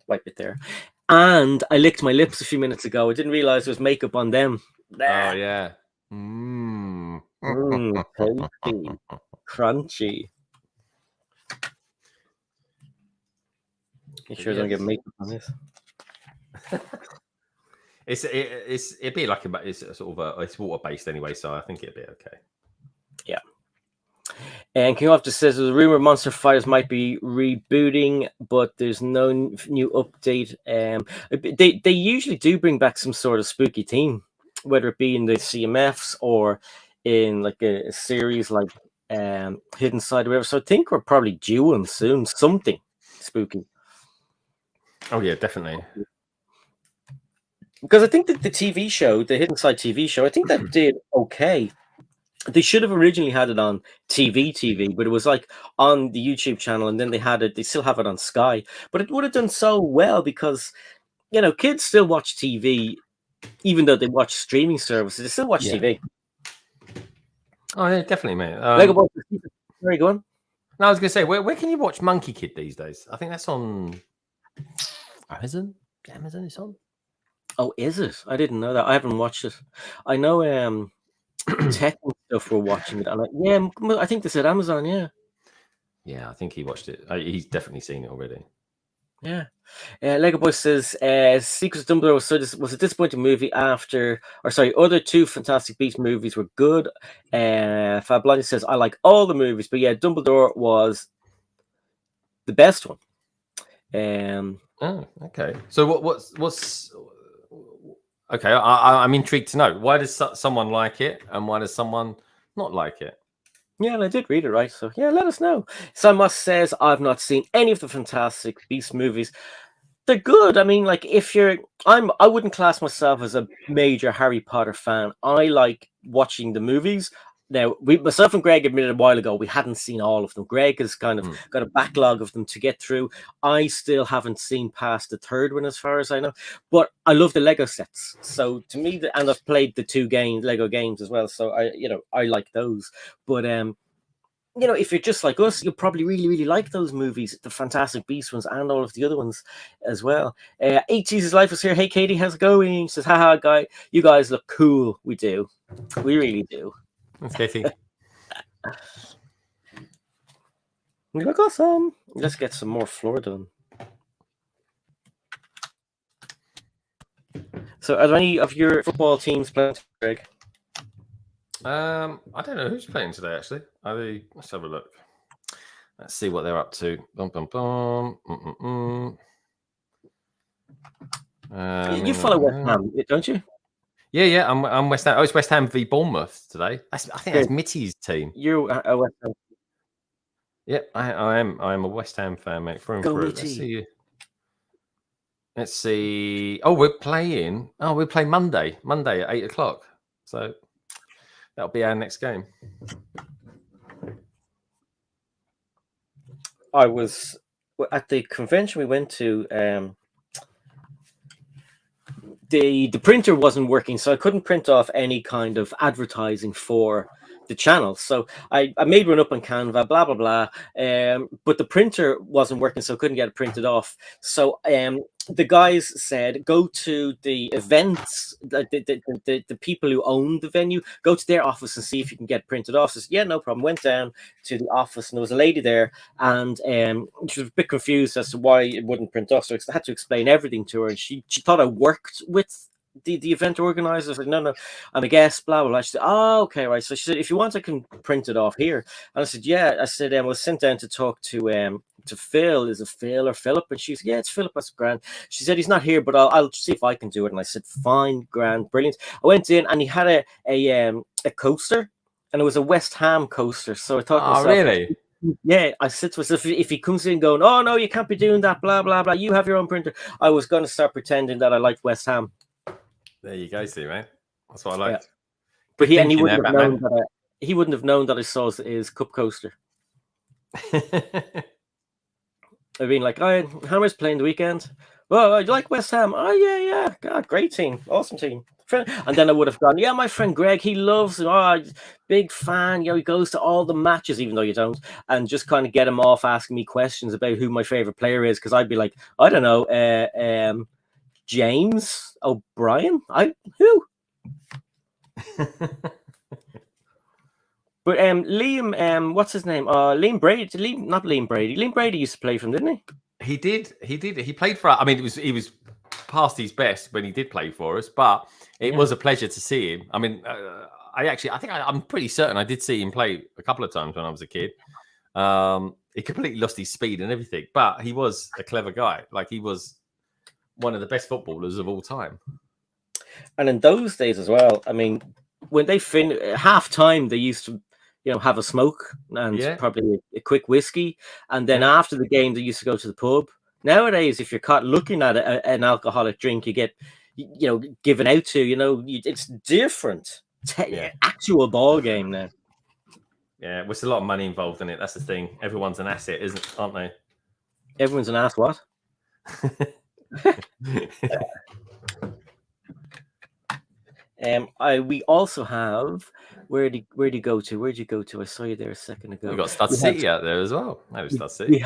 Wipe it there. And I licked my lips a few minutes ago. I didn't realize there was makeup on them. Oh, yeah. Tasty. Crunchy. You sure don't get makeup on this? It'd be like it's sort of it's water based anyway, so I think it'd be okay. Yeah. And King of just says there's a rumor Monster Fighters might be rebooting, but there's no new update. They usually do bring back some sort of spooky theme, whether it be in the CMFs or in like a series like Hidden Side or whatever. So I think we're probably due on soon something spooky. Oh yeah, definitely. Because I think that the TV show, the Hidden Side TV show, I think that did okay. They should have originally had it on TV, but it was like on the YouTube channel, and then they still have it on Sky. But it would have done so well because, kids still watch TV, even though they watch streaming services, they still watch TV. Oh yeah, definitely, mate. Very good. No, I was going to say, where can you watch Monkey Kid these days? I think that's on Amazon. Amazon is on. Oh, is it? I didn't know that. I haven't watched it. I know tech and stuff were watching it. I think they said Amazon. Yeah, I think he watched it. He's definitely seen it already. Yeah. Lego Boy says Secrets of Dumbledore was a disappointing movie other two Fantastic Beasts movies were good. Fab Blondie says I like all the movies, but yeah, Dumbledore was the best one. Oh, okay. So what's okay? I'm intrigued to know, why does someone like it and why does someone not like it? Yeah, and I did read it, right? So yeah, let us know. Samus says I've not seen any of the Fantastic Beasts movies. They're good. I mean, like I wouldn't class myself as a major Harry Potter fan. I like watching the movies. Now, myself and Greg admitted a while ago we hadn't seen all of them. Greg has kind of got a backlog of them to get through. I still haven't seen past the third one, as far as I know. But I love the Lego sets. So to me, and I've played the two Lego games as well. So I like those. But if you're just like us, you'll probably really, really like those movies, the Fantastic Beasts ones and all of the other ones as well. Jesus Life is here. Hey, Katie, how's it going? She says, haha, guy, you guys look cool. We do. We really do. That's Katie. You look awesome. Let's get some more floor done. So, are there any of your football teams playing, Greg? I don't know who's playing today. Actually, let's have a look. Let's see what they're up to. You follow West Ham, don't you? Yeah. I'm West Ham. Oh, it's West Ham v Bournemouth today. I think that's Mitty's team. You're a West Ham. Yeah, I am. I am a West Ham fan, mate. Through and through. Let's see. Oh, we're playing. Oh, we play Monday at 8:00. So that'll be our next game. I was at the convention we went to. The printer wasn't working, so I couldn't print off any kind of advertising for the channel. So I made one up on Canva, blah blah blah. But the printer wasn't working, so I couldn't get it printed off. So the guys said, go to the events, the people who own the venue, go to their office and see if you can get printed off. So I said, yeah, no problem. Went down to the office, and there was a lady there, and she was a bit confused as to why it wouldn't print off. So I had to explain everything to her, and she thought I worked with the event organizer. I was like, no, I'm a guest, blah blah blah. She said, oh, okay, right. So she said, if you want, I can print it off here. And I said, yeah. I said, I was sent down to talk to Phil. Is it Phil or Philip? And she said, yeah, it's Philip. That's grand. She said, he's not here, but I'll see if I can do it. And I said, fine, grand, brilliant. I went in, and he had a coaster, and it was a West Ham coaster. So I thought, to myself, really? Yeah, I said to myself, if he comes in going, oh no, you can't be doing that, blah blah blah, you have your own printer, I was going to start pretending that I liked West Ham. There you go, see, man. That's what I liked. Yeah. But he wouldn't have known that he wouldn't have known that I saw his cup coaster. I've been like, oh, Hammer's playing the weekend. Oh, I like West Ham. Oh yeah, God, great team, awesome team. And then I would have gone, yeah, my friend Greg, he loves him. Oh, big fan. You know, he goes to all the matches, even though you don't, and just kind of get him off asking me questions about who my favorite player is, because I'd be like, I don't know, James O'Brien. Who? But Liam, what's his name? Liam Brady. Not Liam Brady. Liam Brady used to play for him, didn't he? He did. He played for. I mean, he was past his best when he did play for us, but it was a pleasure to see him. I mean, I'm pretty certain I did see him play a couple of times when I was a kid. He completely lost his speed and everything, but he was a clever guy. Like, he was one of the best footballers of all time. And in those days as well, I mean, when they half time, they used to, have a smoke and probably a quick whiskey, and then after the game, they used to go to the pub. Nowadays, if you're caught looking at an alcoholic drink, you get, given out to. It's different. Actual ball game now. Yeah, there's a lot of money involved in it. That's the thing. Everyone's an asset, aren't they? Everyone's an ass. What? We also have where'd you go to? I saw you there a second ago. We've got Stud City out there as well. No, Stud City.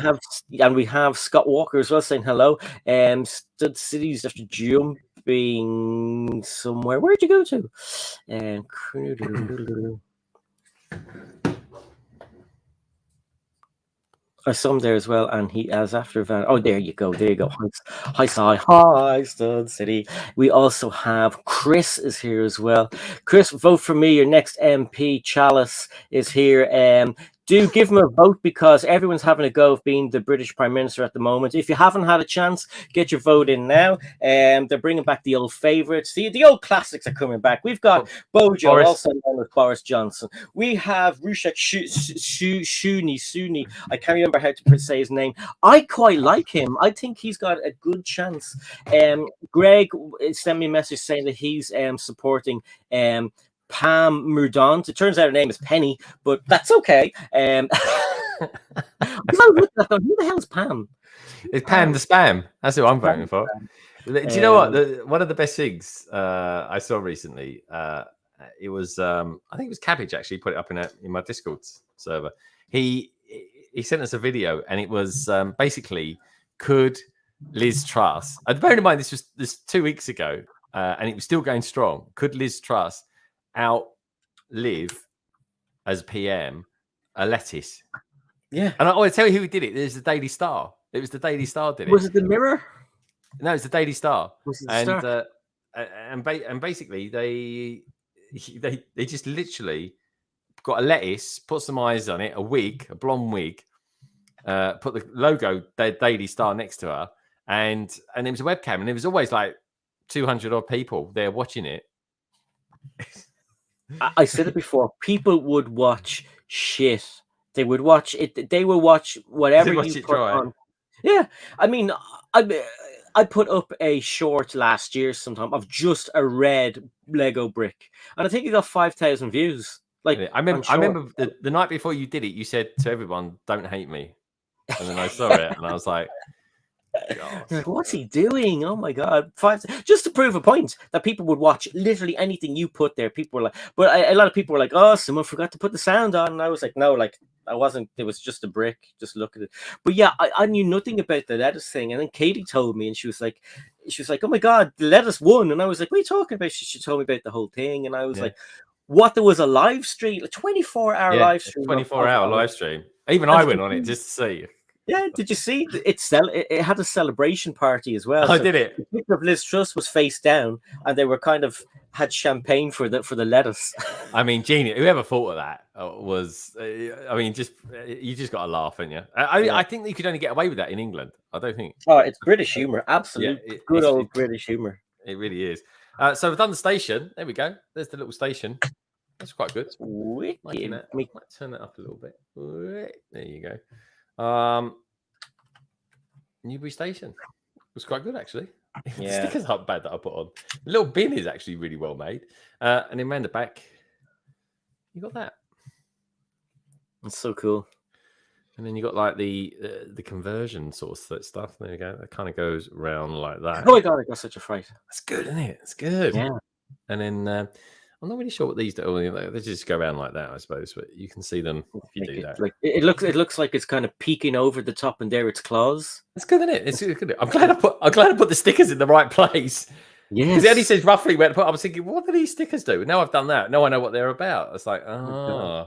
We have Scott Walker as well saying hello. Stud City's after jumping somewhere. Where'd you go to? I saw him there as well, and he as after Van. Oh, there you go. Hi, Stud City. We also have Chris is here as well. Chris, vote for me. Your next MP. Chalice is here. Do give him a vote, because everyone's having a go of being the British Prime Minister at the moment. If you haven't had a chance, get your vote in now. They're bringing back the old favourites. The old classics are coming back. We've got Bojo, also known as Boris Johnson. We have Rushek Suni. I can't remember how to say his name. I quite like him. I think he's got a good chance. Greg sent me a message saying that he's supporting Pam Murdaunt. It turns out her name is Penny, but that's okay. Who the hell is Pam? It's Pam the Spam. That's who I'm voting for. Do you know what? One of the best things I saw recently, it was I think it was Cabbage actually put it up in my Discord server. He sent us a video, and it was basically, could Liz Truss, bearing in mind this 2 weeks ago, and it was still going strong, could Liz Truss outlive as PM a lettuce? Yeah. And I want to tell you who did it. There's the Daily Star. It was the Daily Star did it. Was it the Mirror? No, it's the Daily Star. Was it the Star? And basically they just literally got a lettuce, put some eyes on it, a blonde wig, put the logo Daily Star next to her, and there was a webcam, and there was always like 200 odd people there watching it. I said it before. People would watch shit. They would watch it. They will watch whatever you put on. Yeah, I mean, I put up a short last year sometime of just a red Lego brick, and I think it got 5,000 views. Like, I remember the night before you did it, you said to everyone, "Don't hate me," and then I saw it, and I was like, You're like, what's he doing? Oh my god! Just to prove a point that people would watch literally anything you put there. People were like, but a lot of people were like, oh, someone forgot to put the sound on, and I was like, no, like I wasn't. It was just a brick. Just look at it. But yeah, I knew nothing about the lettuce thing, and then Katie told me, and she was like, oh my god, the lettuce won, and I was like, what are you talking about? She told me about the whole thing, and I was like, what? There was a live stream, a 24-hour live stream, 24-hour live stream. Even I went on it just to see. Yeah, did you see it had a celebration party as well? Oh, did it? The picture of Liz Truss was face down, and they were kind of had champagne for the lettuce. I mean, genius. Whoever thought of that was. I mean, you just got to laugh, haven't you? I think you could only get away with that in England. I don't think. Oh, it's British humor, absolute good old British humor. It really is. So we've done the station. There we go. There's the little station. That's quite good. Wicked. Might turn that up a little bit. There you go. Newbury Station was quite good actually. The stickers aren't bad that I put on. The little bin is actually really well made. And then round the back, you got that. It's so cool. And then you got like the conversion sort of stuff. There you go. That kind of goes round like that. Oh my god, I got such a fright. That's good, isn't it? It's good. Yeah. And then I'm not really sure what these do. They just go around like that, I suppose. But you can see them if you do that. Like it looks like it's kind of peeking over the top, and there its claws. It's good, isn't it? It's good. I'm glad I put the stickers in the right place. Yeah. Because it only says roughly where to put. I was thinking, what do these stickers do? Now I've done that. Now I know what they're about. It's like, yeah.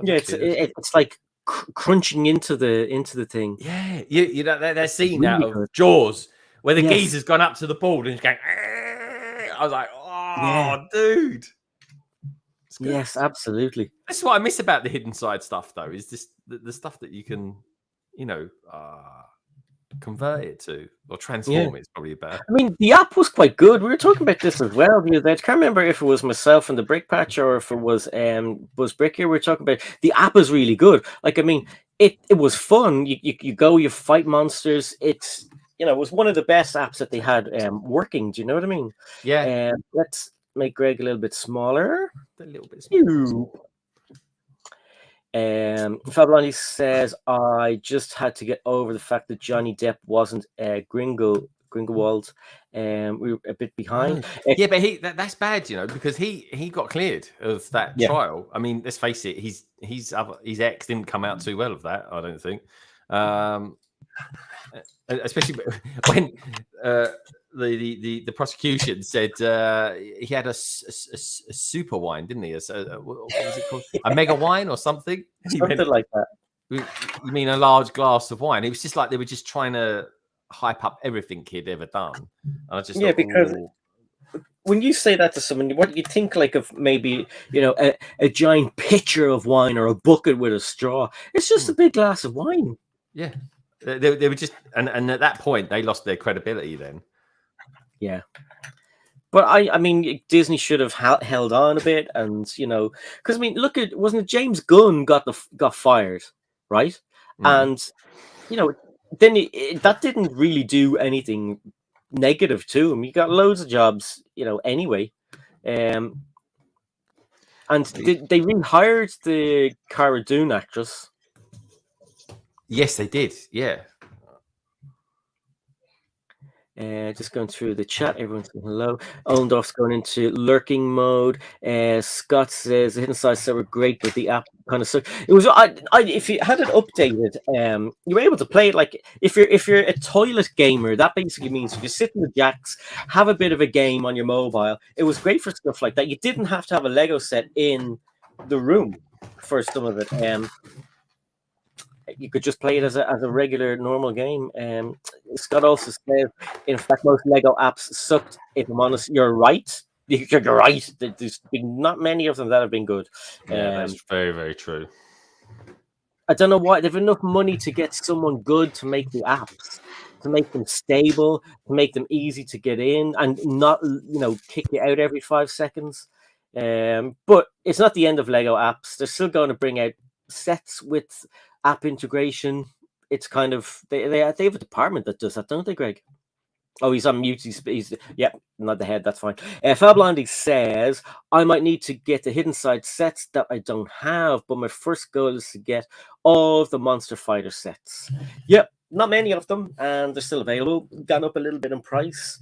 It's like crunching into the thing. Yeah, you know that scene out of Jaws where the geezer's gone up to the board and he's going. I was like, oh, dude. Yes, absolutely. That's what I miss about the hidden side stuff, though, is this the stuff that you can, convert it to or transform it is probably better. I mean, the app was quite good. We were talking about this as well. I can't remember if it was myself and the Brick Patch or if it was Buzz Brick here. We were talking about the app is really good. Like, I mean, it was fun. You go, you fight monsters. It's it was one of the best apps that they had working. Do you know what I mean? Yeah. Let's make Greg a little bit smaller. A little bit smaller. Fablani says, I just had to get over the fact that Johnny Depp wasn't Grindelwald. We were a bit behind. Yeah, but that's bad, because he got cleared of that trial. I mean, let's face it, his ex didn't come out too well of that, I don't think. Especially when the prosecution said he had a super wine, didn't he? What was it called? A mega wine or something? Something like that. You mean a large glass of wine? It was just like they were just trying to hype up everything he'd ever done. And I just thought, because when you say that to someone, what you think like of maybe a giant pitcher of wine or a bucket with a straw. It's just a big glass of wine. Yeah. They were just, and at that point, they lost their credibility then. Yeah. But I mean, Disney should have held on a bit, and because I mean, wasn't it James Gunn got fired, right? And then that didn't really do anything negative to him. He got loads of jobs, anyway. And they rehired the Cara Dune actress. Yes, they did. Yeah. Just going through the chat, everyone's saying hello. Ollendorf's going into lurking mode. Scott says the hidden sides were great, but the app kind of sucked. It was if you had it updated, you were able to play it like if you're a toilet gamer. That basically means you sit in the jacks, have a bit of a game on your mobile. It was great for stuff like that. You didn't have to have a Lego set in the room for some of it. You could just play it as a regular normal game. Scott also says, in fact, most Lego apps sucked. If I'm honest, you're right. You're right. There's been not many of them that have been good. Yeah, that's very, very true. I don't know why they've enough money to get someone good to make the apps, to make them stable, to make them easy to get in, and not kick you out every 5 seconds. But it's not the end of Lego apps. They're still going to bring out sets with app integration. It's kind of they have a department that does that, don't they, Greg? Oh, he's on mute. He's not the head. That's fine. Fablandi says, I might need to get the hidden side sets that I don't have, but my first goal is to get all of the Monster Fighter sets. Yep, not many of them, and they're still available. Gone up a little bit in price.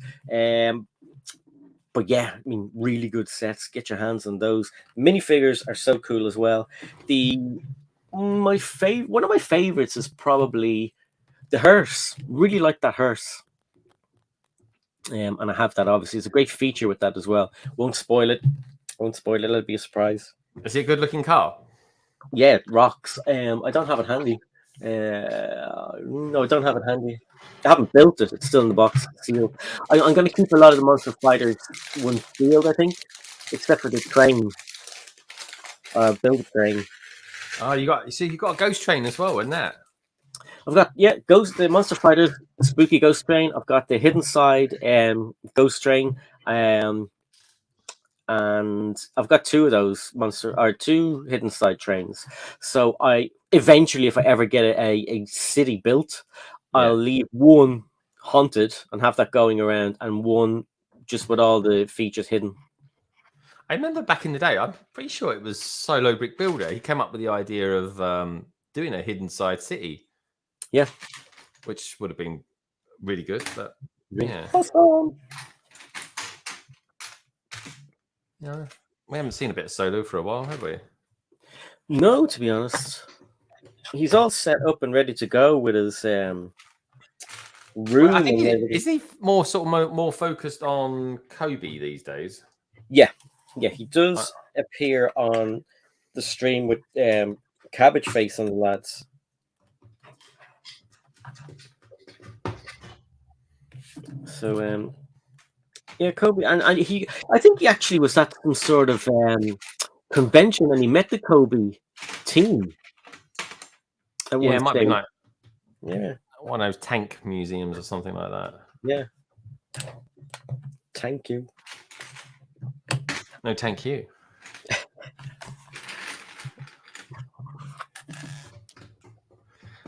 But yeah, I mean, really good sets. Get your hands on those. Minifigures are so cool as well. One of my favorites is probably the hearse. Really like that hearse. And I have that, obviously. It's a great feature with that as well. Won't spoil it. It'll be a surprise. Is it a good looking car? Yeah, it rocks. I don't have it handy. No, I don't have it handy. I haven't built it. It's still in the box, sealed. I'm going to keep a lot of the Monster Fighters one sealed, I think, except for the train. Build a train. Oh, you got a ghost train as well, isn't that? I've got the Monster Fighters, the spooky ghost train. I've got the hidden side ghost train. And I've got two of those two hidden side trains. So I eventually, if I ever get a city built, I'll leave one haunted and have that going around, and one just with all the features hidden. I remember back in the day, I'm pretty sure it was Solo Brick Builder. He came up with the idea of doing a hidden side city. Yeah. Which would have been really good, but yeah. Awesome. No, we haven't seen a bit of Solo for a while, have we? No, to be honest. He's all set up and ready to go with his room. Well, I think is he more focused on Kobe these days? Yeah, he does appear on the stream with Cabbage Face on the lads. So yeah, Kobe, and I think he actually was at some sort of convention, and he met the Kobe team. Yeah, it might be like one of those tank museums or something like that. Yeah. Thank you. No, thank you.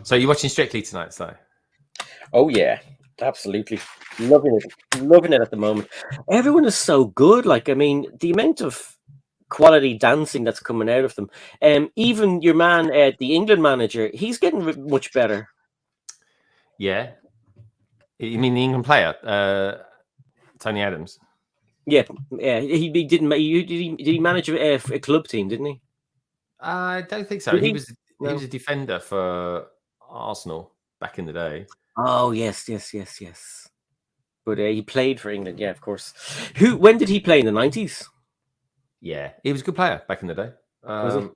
So you're watching Strictly tonight, so? Oh yeah, absolutely. Loving it at the moment. Everyone is so good. Like, I mean, the amount of quality dancing that's coming out of them. Even your man, the England manager, he's getting much better. Yeah. You mean the England player, Tony Adams? Yeah. He didn't. Did he manage a club team? Didn't he? I don't think so. He was a defender for Arsenal back in the day. Oh yes. But he played for England. Yeah, of course. When did he play in the 90s? Yeah, he was a good player back in the day. I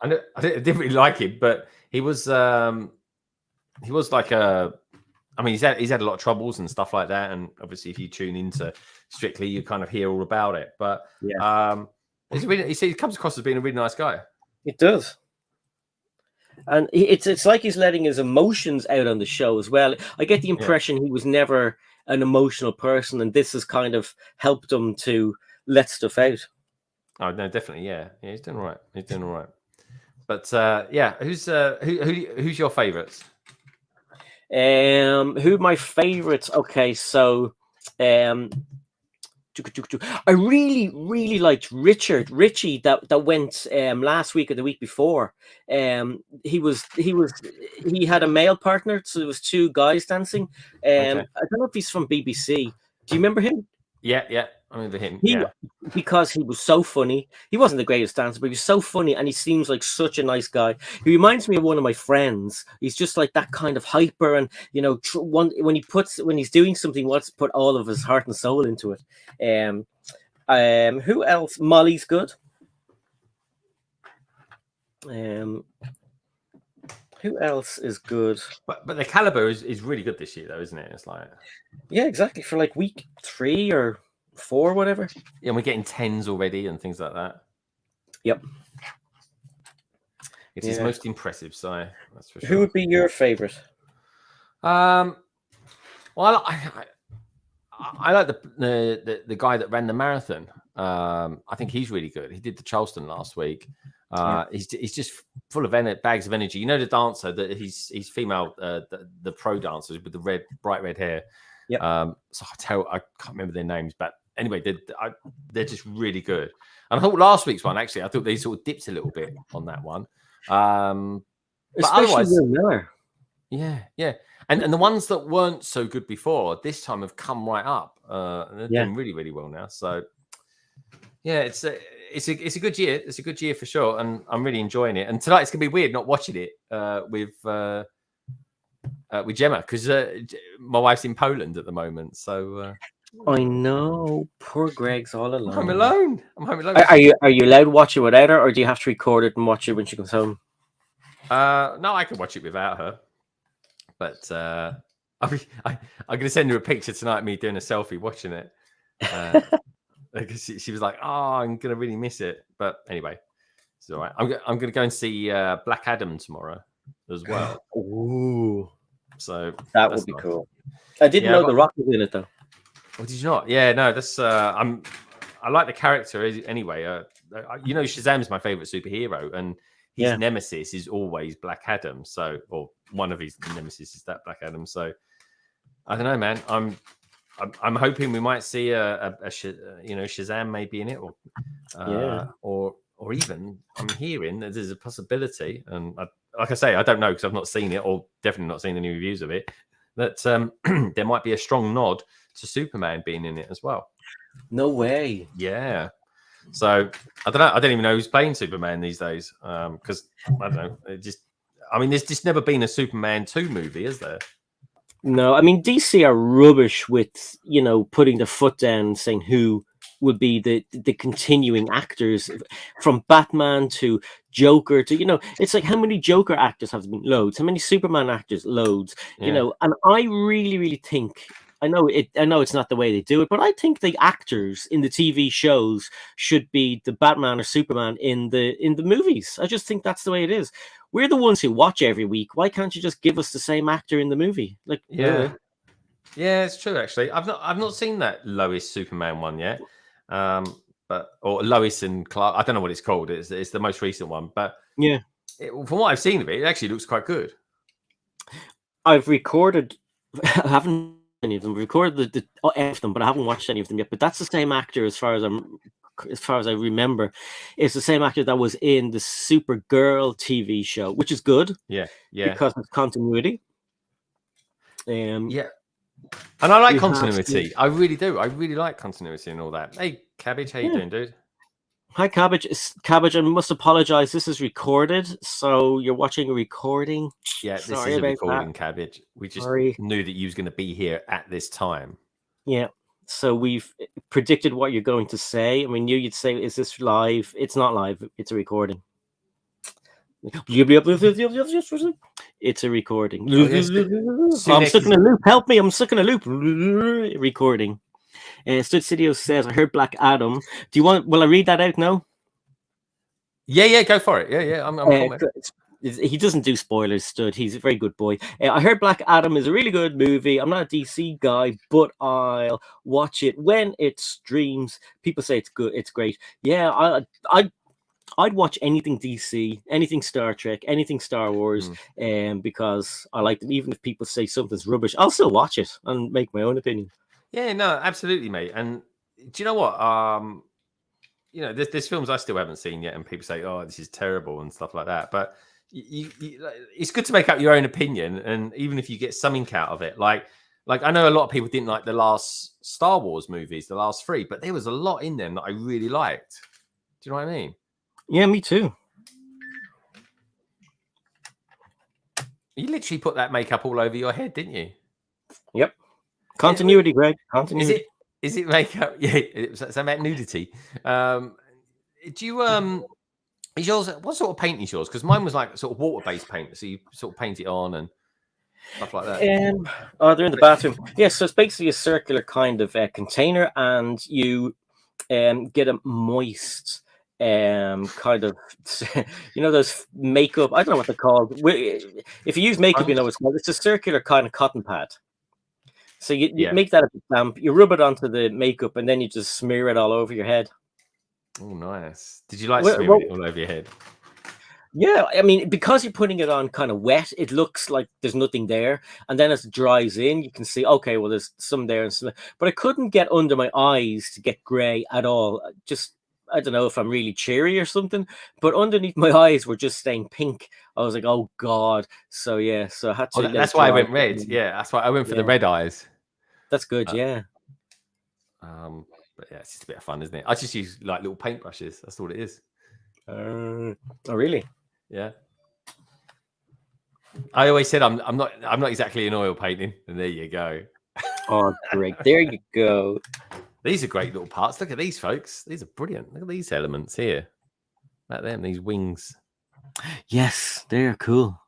didn't really like him, but he was like a. I mean, he's had a lot of troubles and stuff like that, and obviously, if you tune into Strictly, you kind of hear all about it. But he comes across as being a really nice guy. It does, and it's like he's letting his emotions out on the show as well. I get the impression he was never an emotional person, and this has kind of helped him to let stuff out. Oh no, definitely, yeah, he's doing all right. But who's your favourites? Who my favorites? Okay, so I really liked Richie that went last week or the week before. He had a male partner, so there was two guys dancing. I don't know if he's from BBC. Do you remember him? Yeah, I remember him. Because he was so funny. He wasn't the greatest dancer, but he was so funny, and he seems like such a nice guy. He reminds me of one of my friends. He's just like that kind of hyper, and when he's doing something, wants to put all of his heart and soul into it. Who else? Molly's good. Who else is good? But the caliber is really good this year, though, isn't it? It's like exactly, for like week 3 or 4, whatever. Yeah, and we're getting 10s already and things like that. Yep. It is most impressive, so that's for sure. Who would be your favorite? Well, I like the guy that ran the marathon. I think he's really good. He did the Charleston last week. He's just full of bags of energy. You know, the dancer that he's female, the pro dancers with the bright red hair. Yeah. So I can't remember their names, but anyway, they're just really good. And I thought last week's one, actually, I thought they sort of dipped a little bit on that one. But especially otherwise, Will Miller. Yeah. And the ones that weren't so good before this time have come right up. And they're doing really, really well now. So yeah, it's a good year. It's a good year for sure, and I'm really enjoying it. And tonight it's gonna be weird not watching it with Gemma because my wife's in Poland at the moment. So I know, poor Greg's all alone. I'm alone. I'm home alone. Are you allowed to watch it without her, or do you have to record it and watch it when she comes home? No, I can watch it without her. But I'm going to send her a picture tonight of me doing a selfie watching it. Because she was like, "Oh, I'm going to really miss it." But anyway, it's all right. I'm going to go and see Black Adam tomorrow as well. Ooh, so that would be cool. I didn't know The Rock was in it though. Oh, did you not? Yeah, no. That's I like the character anyway. Shazam's my favorite superhero, and his nemesis is always Black Adam. So, or one of his nemesis is that Black Adam. So, I don't know, man. I'm hoping we might see a Shazam maybe in it, or even I'm hearing that there's a possibility, and like I say, I don't know because I've not seen it, or definitely not seen any reviews of it. That there might be a strong nod to Superman being in it as well. No way. Yeah. So I don't know. I don't even know who's playing Superman these days. Because I don't know. There's just never been a Superman 2 movie, is there? No, I mean DC are rubbish with putting their foot down and saying who would be the continuing actors from Batman to Joker to it's like how many Joker actors have there been? Loads. How many Superman actors? Loads. And I really, really think I know it's not the way they do it, but I think the actors in the TV shows should be the Batman or Superman in the movies. I just think that's the way it is. We're the ones who watch every week. Why can't you just give us the same actor in the movie? Yeah, it's true. Actually, I've not seen that Lois Superman one yet. Or Lois and Clark. I don't know what it's called. It's the most recent one, but from what I've seen of it, it actually looks quite good. I've recorded. I haven't any of them. Recorded the of them, but I haven't watched any of them yet. But that's the same actor as far as I remember. It's the same actor that was in the Supergirl TV show, which is good. Yeah. Because of continuity. And I like continuity. I really do. I really like continuity and all that. Hey, Cabbage, how you doing, dude? Hi, Cabbage. Cabbage, I must apologize. This is recorded, so you're watching a recording. Yeah, this is a recording, Cabbage. We just knew that you was going to be here at this time. Yeah, so we've predicted what you're going to say, and we knew you'd say, "Is this live?" It's not live. It's a recording. It's a recording. I'm stuck in a loop. Help me! I'm stuck in a loop. Recording. Stud Studio says, "I heard Black Adam." Do you want? Will I read that out now? Yeah, go for it. Yeah. I'm cool, he doesn't do spoilers, Stud. He's a very good boy. I heard Black Adam is a really good movie. I'm not a DC guy, but I'll watch it when it streams. People say it's good. It's great. Yeah, I'd watch anything DC, anything Star Trek, anything Star Wars, because I like them. Even if people say something's rubbish, I'll still watch it and make my own opinion. Yeah, no, absolutely, mate. And do you know what? There's films I still haven't seen yet, and people say, "Oh, this is terrible" and stuff like that. But it's good to make up your own opinion, and even if you get something out of it, like I know a lot of people didn't like the last Star Wars movies, the last 3, but there was a lot in them that I really liked. Do you know what I mean? Yeah, me too. You literally put that makeup all over your head, didn't you? Yep. Continuity, Greg. Continuity. Is it makeup? Yeah, it's about nudity. Do you is yours? What sort of paint is yours? Because mine was like sort of water-based paint, so you sort of paint it on and stuff like that. They're in the bathroom. Yeah, so it's basically a circular kind of container, and you get a moist kind of those makeup. I don't know what they're called. If you use makeup, you know what's called. It's a circular kind of cotton pad. So you make that a bit damp, you rub it onto the makeup, and then you just smear it all over your head. Oh, nice. Did you like smearing it all over your head? Yeah, I mean, because you're putting it on kind of wet, it looks like there's nothing there. And then as it dries in, you can see, okay, well, there's some there and some. But I couldn't get under my eyes to get grey at all. I don't know if I'm really cheery or something, but underneath my eyes were just staying pink. I was like, oh God. So yeah, so I had to let that's it why I dry. went red. Yeah, that's why I went for the Yeah. red eyes. That's good, yeah. But yeah, it's just a bit of fun, isn't it? I just use like little paintbrushes. That's all it is. Oh, really? Yeah. I always said I'm not exactly an oil painting, and there you go. Oh, great. There you go. These are great little parts. Look at these, folks. These are brilliant. Look at these elements here. Look at them, these wings. Yes, they're cool.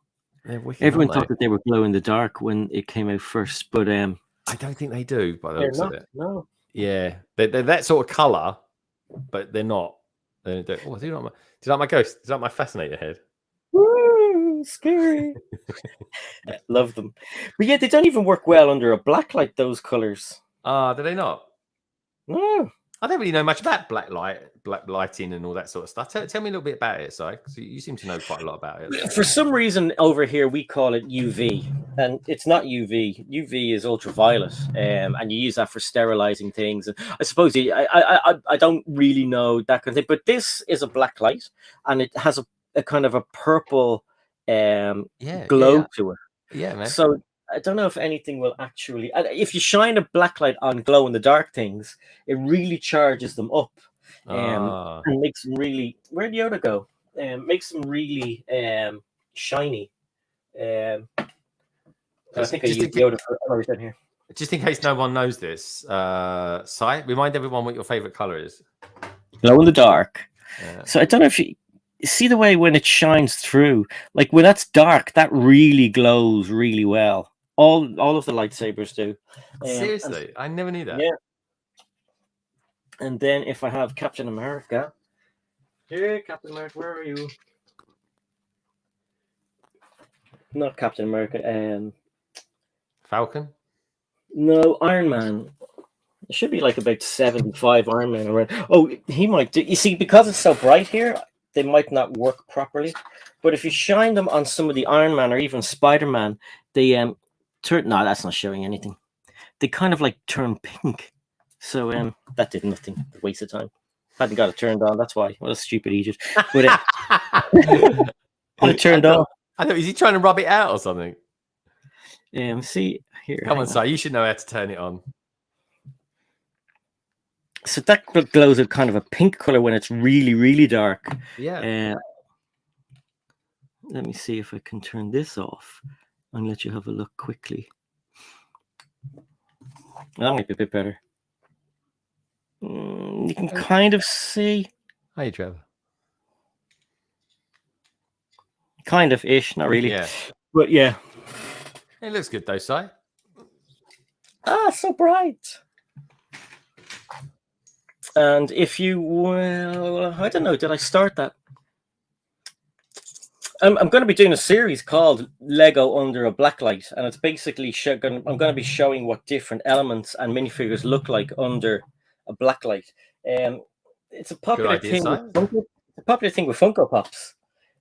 They're wicked. Everyone Aren't thought they? that they were glow in the dark when it came out first, but I don't think they do by the they're looks not. of it. No. Yeah, they're that sort of color, but they're not. Oh, do you like my ghost? Do you like my fascinator head? Woo, scary. Love them. But yeah, they don't even work well under a blacklight, those colors. Do they not? No. I don't really know much about black lighting and all that sort of stuff. Tell me a little bit about it, Si, because you seem to know quite a lot about it. For some reason over here we call it UV, and it's not UV. UV is ultraviolet, and you use that for sterilizing things. And I suppose I don't really know that kind of thing, but this is a black light, and it has a kind of a purple glow to it. Yeah, man. So I don't know if anything will actually. If you shine a black light on glow in the dark things, it really charges them up, and makes them really. Where'd Yoda go? Makes them really shiny. I think I used Yoda for colors down here. Just in case no one knows this, Si, remind everyone what your favorite color is. Glow in the dark. Yeah. So I don't know if you see the way when it shines through, like when that's dark, that really glows really well. All of the lightsabers do. Seriously, I never knew that. Yeah. And then if I have Captain America, here, Captain America, where are you? Not Captain America. Falcon. No, Iron Man. It should be like about 75 Iron Man around. Oh, he might do. You see, because it's so bright here, they might not work properly. But if you shine them on some of the Iron Man or even Spider Man, they turn. No, that's not showing anything. They kind of like turn pink. So that did nothing. Waste of time. Hadn't got it turned on. That's why. What a stupid idiot. But it turned on. I thought, is he trying to rub it out or something? See here. Come on, Si. You should know how to turn it on. So that glows a kind of a pink color when it's really, really dark. Yeah. Let me see if I can turn this off and let you have a look quickly. That might be a bit better. You can kind of see. Hey, Trevor. Kind of ish, not really. Yeah. But yeah. It looks good though, Si. So bright. And if you, well, I don't know, did I start that? I'm going to be doing a series called Lego Under a Blacklight, and it's basically I'm going to be showing what different elements and minifigures look like under a blacklight. It's a popular thing. A popular thing with Funko Pops.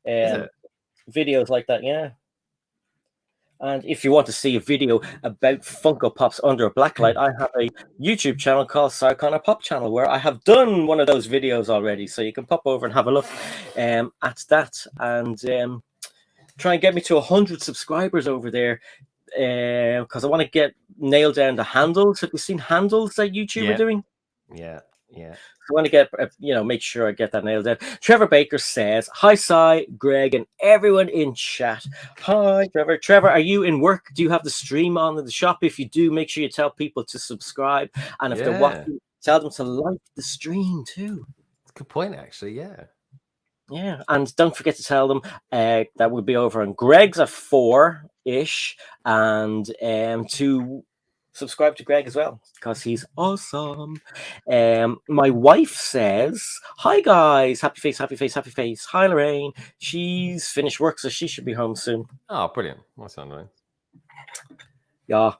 Videos like that, yeah. And if you want to see a video about Funko Pops under a blacklight, I have a YouTube channel called Sarcona Pop Channel where I have done one of those videos already. So you can pop over and have a look at that and try and get me to 100 subscribers over there because I want to get nailed down the handles. Have you seen handles that YouTube are doing? Yeah. I want to get, make sure I get that nailed down. Trevor Baker says, hi, Si, Greg, and everyone in chat. Hi, Trevor. Trevor, are you in work? Do you have the stream on in the shop? If you do, make sure you tell people to subscribe. And if they're watching, tell them to like the stream too. That's a good point, actually. Yeah. Yeah. And don't forget to tell them that we'll be over on Greg's at 4-ish and to subscribe to Greg as well because he's awesome. My wife says, hi guys, happy face, happy face, happy face. Hi Lorraine, she's finished work so she should be home soon. Oh, brilliant. That's nice. Yeah.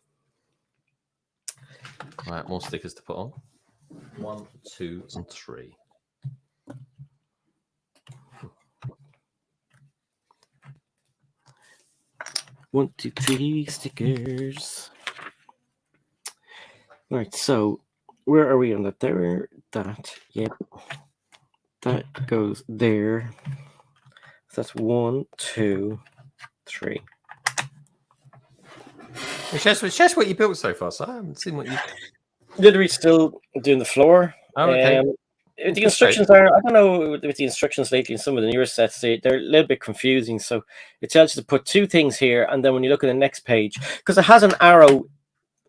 Right, more stickers to put on. 1, 2, and 3. One, 2, 3 stickers. Right, so where are we on that? There, that, yeah. That goes there. So that's 1, 2, 3. It's just what you built so far, so I haven't seen what you. Literally still doing the floor. Oh, okay. The instructions are, I don't know with the instructions lately in some of the newer sets, they're a little bit confusing. So it tells you to put 2 things here, and then when you look at the next page, because it has an arrow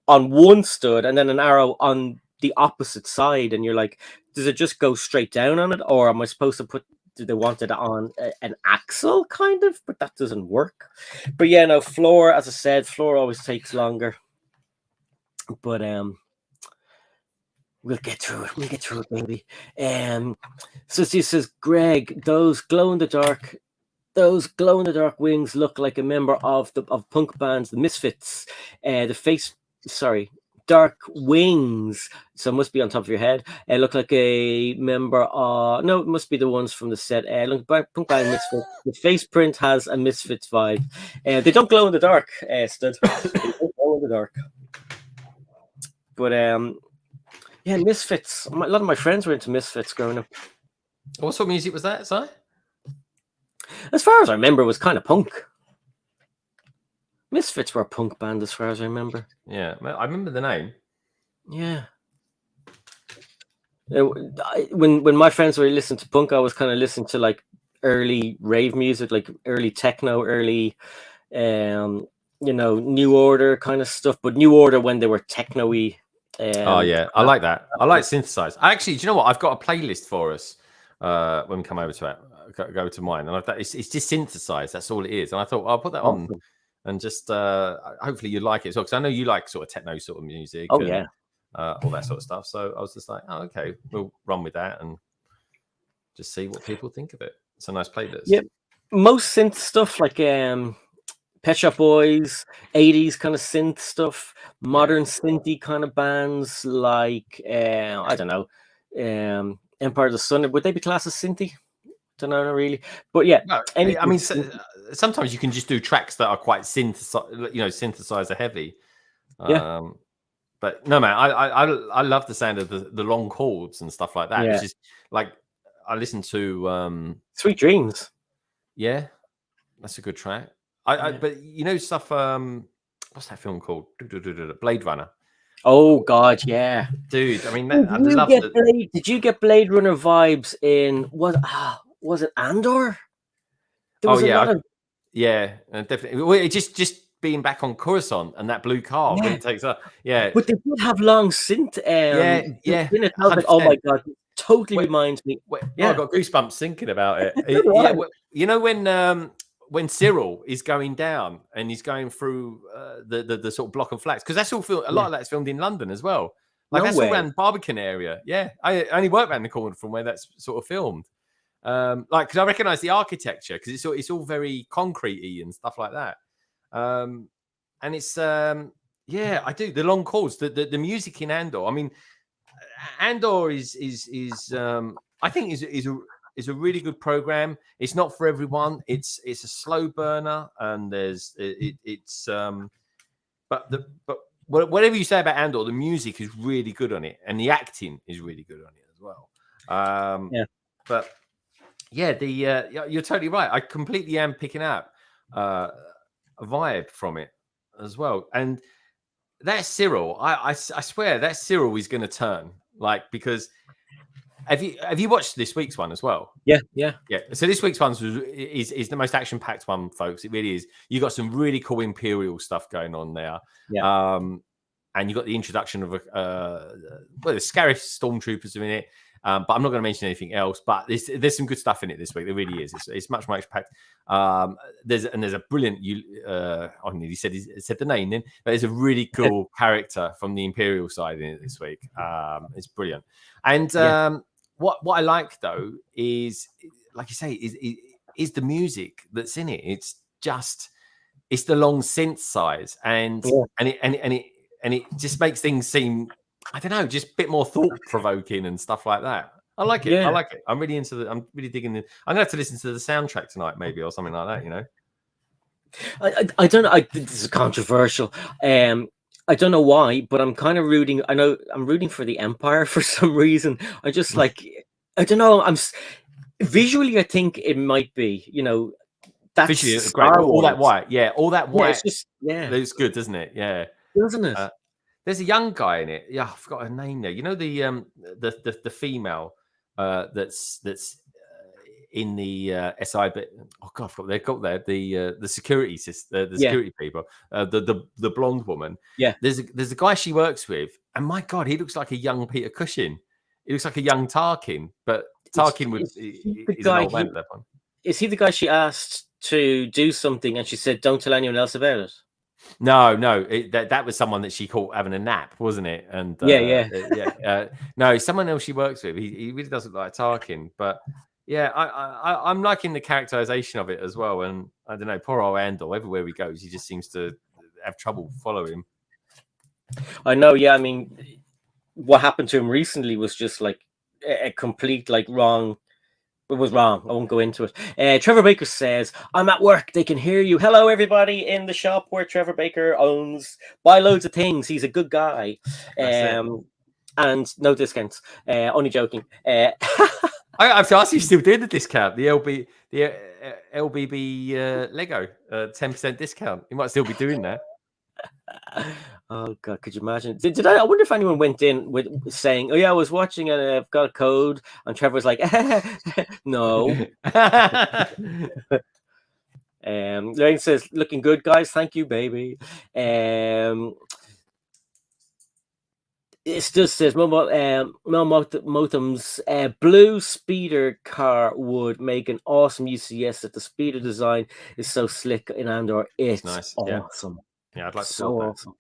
on one stud and then an arrow on the opposite side, and you're like, does it just go straight down on it, or am I supposed to put, do they want it on an axle kind of? But that doesn't work. But yeah, no, floor, as I said, floor always takes longer. But we'll get through it. We'll get through it, baby. So she says, Greg, those glow in the dark wings look like a member of punk bands, the Misfits. Dark wings. So it must be on top of your head. Look like a member of, no, it must be the ones from the set. Look, punk band Misfits. The face print has a Misfits vibe. They don't glow in the dark, Stud. They don't glow in the dark. But yeah, Misfits. A lot of my friends were into Misfits growing up. What sort of music was that, Si? As far as I remember, it was kind of punk. Misfits were a punk band, as far as I remember. Yeah, I remember the name. Yeah. When my friends were listening to punk, I was kind of listening to like early rave music, like early techno, early, New Order kind of stuff. But New Order when they were techno-y. Oh yeah, I like that. I like synthesized. Actually, do you know what? I've got a playlist for us when we come over to it. Go to mine, and it's just synthesized. That's all it is. And I thought I'll put that on, and just hopefully you like it as well, because I know you like sort of techno sort of music. Oh and, yeah, all that sort of stuff. So I was just like, oh okay, we'll run with that and just see what people think of it. It's a nice playlist. Yeah, most synth stuff like Pet Shop Boys, 80s kind of synth stuff, modern synthy kind of bands like I don't know, Empire of the Sun. Would they be classed as synthy? Don't know really, but yeah. No, I mean, sometimes you can just do tracks that are quite synthesized, synthesizer heavy. Yeah. But no, man, I love the sound of the long chords and stuff like that. Yeah. It's just like I listen to Sweet Dreams. Yeah, that's a good track. But stuff. What's that film called? Blade Runner. Oh God, yeah, dude. I mean, did you get Blade Runner vibes in was it Andor? There was a lot of definitely. Well, it just being back on Coruscant and that blue car when it takes up. Yeah, but they did have long synth. Oh my God, totally reminds me. I got goosebumps thinking about it. When Cyril is going down and he's going through the sort of block of flats, because that's all filmed. A lot of that's filmed in London as well. Like that's all around Barbican area. Yeah, I only work around the corner from where that's sort of filmed. Because I recognise the architecture because it's all very concrete-y and stuff like that. And it's I do the long calls, the music in Andor. I mean, Andor is I think is a really good program. It's not for everyone. It's a slow burner, and but whatever you say about Andor, the music is really good on it, and the acting is really good on it as well. But yeah, you're totally right. I completely am picking up a vibe from it as well. And that Cyril, I swear that Cyril is going to turn, because have you watched this week's one as well? Yeah. So this week's one is the most action-packed one, folks. It really is. You got some really cool Imperial stuff going on there. Yeah. And you got the introduction of the Scarif stormtroopers are in it. But I'm not going to mention anything else. But there's some good stuff in it this week. There really is. It's much more action-packed. There's a brilliant. I nearly said the name then, but there's a really cool character from the Imperial side in it this week. It's brilliant. And what I like though is, like you say, is the music that's in it. It's the long synth size and it just makes things seem, I don't know, just a bit more thought provoking and stuff like that. I like it. Yeah. I like it. I'm really digging it. I'm gonna have to listen to the soundtrack tonight, maybe, or something like that. I don't know. This is controversial. I don't know why, but I'm kind of rooting. I know I'm rooting for the Empire for some reason. I just I don't know. Visually, I think it might be. That's Visually great. Star All that Wars. white. Yeah, all that Yeah, it's white. just Looks good, doesn't it? Yeah. doesn't it? There's a young guy in it. Yeah, I forgot her name there. You know the female that's in the SI bit. Oh god, I forgot they've got there the security system, the security people. The blonde woman. Yeah. There's a guy she works with, and my god, he looks like a young Peter Cushing. He looks like a young Tarkin, but Tarkin is an old man at that point. Is he the guy she asked to do something and she said, "Don't tell anyone else about it"? No, that was someone that she caught having a nap, wasn't it? And no, someone else she works with. He really doesn't like Tarkin, but yeah, I'm liking the characterization of it as well. And I don't know, poor old Andor, everywhere he goes, he just seems to have trouble following him. I know. Yeah, I mean, what happened to him recently was just like a complete wrong. It was wrong. I won't go into it. Trevor Baker says, "I'm at work. They can hear you." Hello, everybody in the shop where Trevor Baker owns. Buy loads of things. He's a good guy. And no discounts. Only joking. I have to ask you, still doing the discount? The LBB Lego 10% discount. You might still be doing that. Oh god, could you imagine? Did I wonder if anyone went in with saying, "Oh yeah, I was watching and I've got a code," and Trevor was like, "No." Lorraine says, "Looking good, guys. Thank you, baby." It still says Mel Motham's blue speeder car would make an awesome UCS. That the speeder design is so slick in Andor. It's nice. Awesome. Yeah, I'd like so to awesome.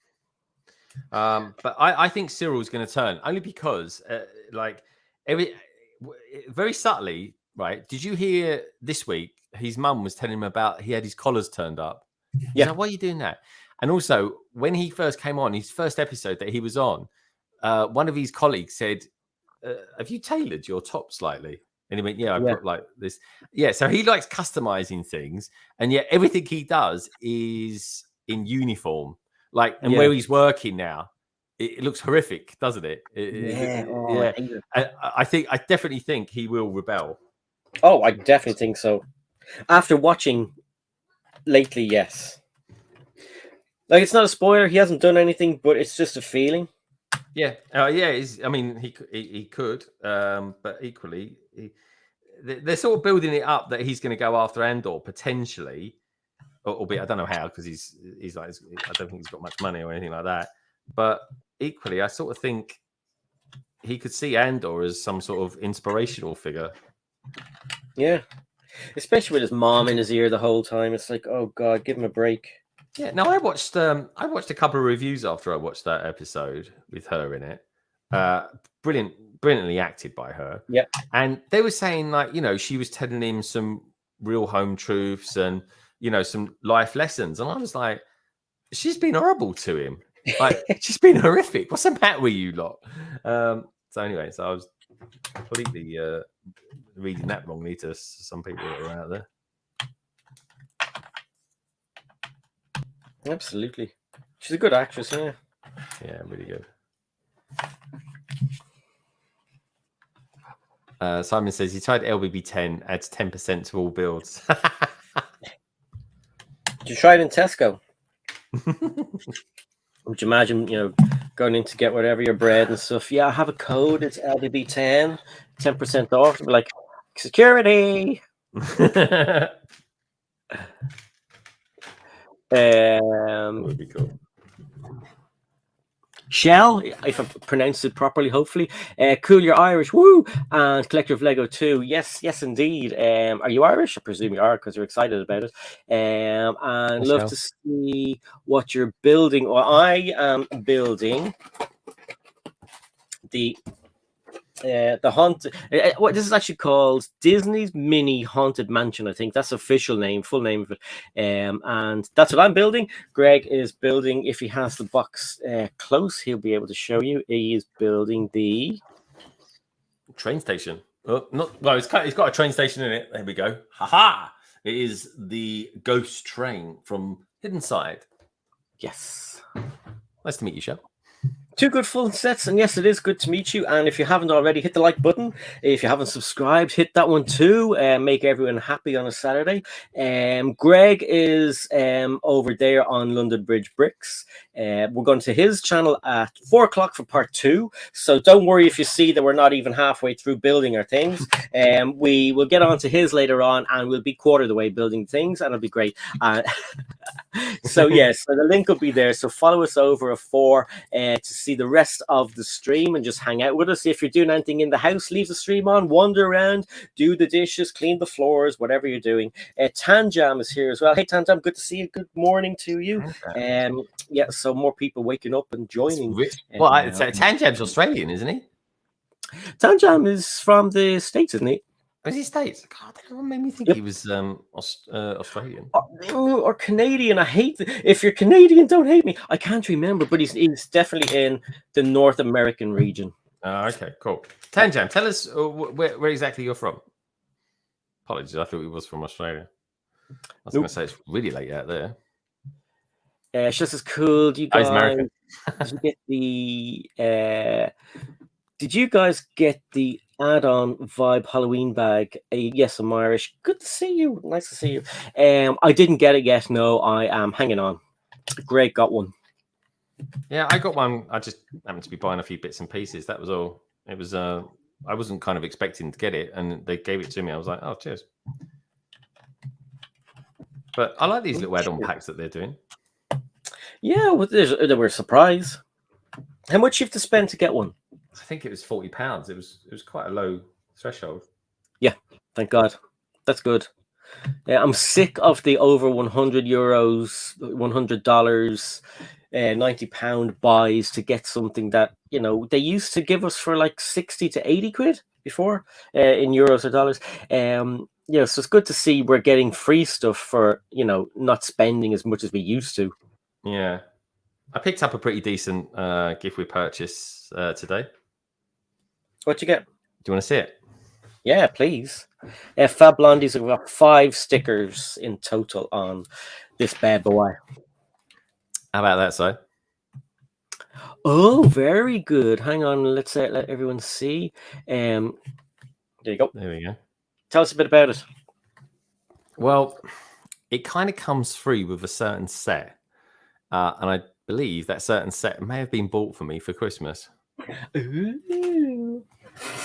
But I think Cyril's going to turn only because, very subtly, right? Did you hear this week? His mum was telling him about he had his collars turned up. Yeah, like, why are you doing that? And also, when he first came on, his first episode that he was on, one of his colleagues said, "Have you tailored your top slightly?" And he went, "Yeah, I've got like this." Yeah, so he likes customizing things, and yet everything he does is in uniform. Where he's working now, it looks horrific, doesn't it? I definitely think he will rebel. Oh, I definitely think so. After watching lately, yes. Like, it's not a spoiler. He hasn't done anything, but it's just a feeling. Yeah, I mean, he could, but equally, they're sort of building it up that he's going to go after Andor potentially. Albeit I don't know how, because he's like, I don't think he's got much money or anything like that. But equally, I sort of think he could see Andor as some sort of inspirational figure. Yeah, especially with his mom in his ear the whole time. It's like, oh god, give him a break. Yeah. Now I watched a couple of reviews after I watched that episode with her in it. Brilliantly acted by her. Yeah. And they were saying, like, she was telling him some real home truths and some life lessons. And I was like, she's been horrible to him. Like, she's been horrific. What's the matter with you lot? So anyway, I was completely reading that wrongly to some people that are out there. Absolutely. She's a good actress, yeah. Yeah, really good. Simon says he tried LBB 10, adds 10% to all builds. Did you try it in Tesco? Would you imagine, going in to get whatever your bread and stuff? Yeah, I have a code. It's LBB 10, 10% off. Be like, security. That would be cool. Shell, if I pronounced it properly, hopefully. Cool, you're Irish, woo! And Collector of Lego too. Yes, indeed. Are you Irish? I presume you are, because you're excited about it. And love to see what you're building. Well, I am building the haunted. What this is actually called Disney's Mini Haunted Mansion. I think that's the official name, full name of it. And that's what I'm building. Greg is building. If he has the box close, he'll be able to show you. He is building the train station. Oh, it's got a train station in it. There we go. Haha! It is the ghost train from Hidden Side. Yes. Nice to meet you, Shell. Two good full sets, and yes, it is good to meet you. And if you haven't already, hit the like button. If you haven't subscribed, hit that one too. Make everyone happy on a Saturday. Greg is over there on London Bridge Bricks. We're going to his channel at 4 o'clock for part 2. So don't worry if you see that we're not even halfway through building our things. We will get on to his later on, and we'll be quarter of the way building things, and it'll be great. So yes, so the link will be there. So follow us over at 4 to see the rest of the stream and just hang out with us. If you're doing anything in the house, leave the stream on, wander around, do the dishes, clean the floors, whatever you're doing. Tanjam is here as well. Hey Tanjam, good to see you. Good morning to you. Yeah, so more people waking up and joining. Well, Tanjam's Australian, isn't he? Tanjam is from the States, isn't he? Was he States? God, that made me think he was Australian or Canadian. I hate if you're Canadian, don't hate me. I can't remember, but he's definitely in the North American region. Okay, cool. Tanjam, tell us where exactly you're from. Apologies, I thought he was from Australia. I was going to say it's really late out there. It's just as cool. Do you guys American. did you get the? Did you guys get the add-on vibe Halloween bag? Yes, I'm Irish. Good to see you. Nice to see you. I didn't get it yet. No, I am hanging on. Greg got one. Yeah, I got one. I just happened to be buying a few bits and pieces. That was all. It was. I wasn't kind of expecting to get it, and they gave it to me. I was like, oh, cheers. But I like these little add-on packs that they're doing. Yeah, well, they were a surprise. How much you have to spend to get one? I think it was £40. It was quite a low threshold. Yeah, thank God. That's good. I'm sick of the over €100, $100, £90 buys to get something that they used to give us for like 60 to 80 quid before in euros or dollars. So it's good to see we're getting free stuff for not spending as much as we used to. Yeah, I picked up a pretty decent gift with purchase today. What'd you get? Do you want to see it? Yeah, please. Fab Blondies have got 5 stickers in total on this bad boy. How about that, Si? Oh, very good. Hang on, let's let everyone see. There you go. There we go. Tell us a bit about it. Well, it kind of comes through with a certain set, and I believe that certain set may have been bought for me for Christmas. Ooh.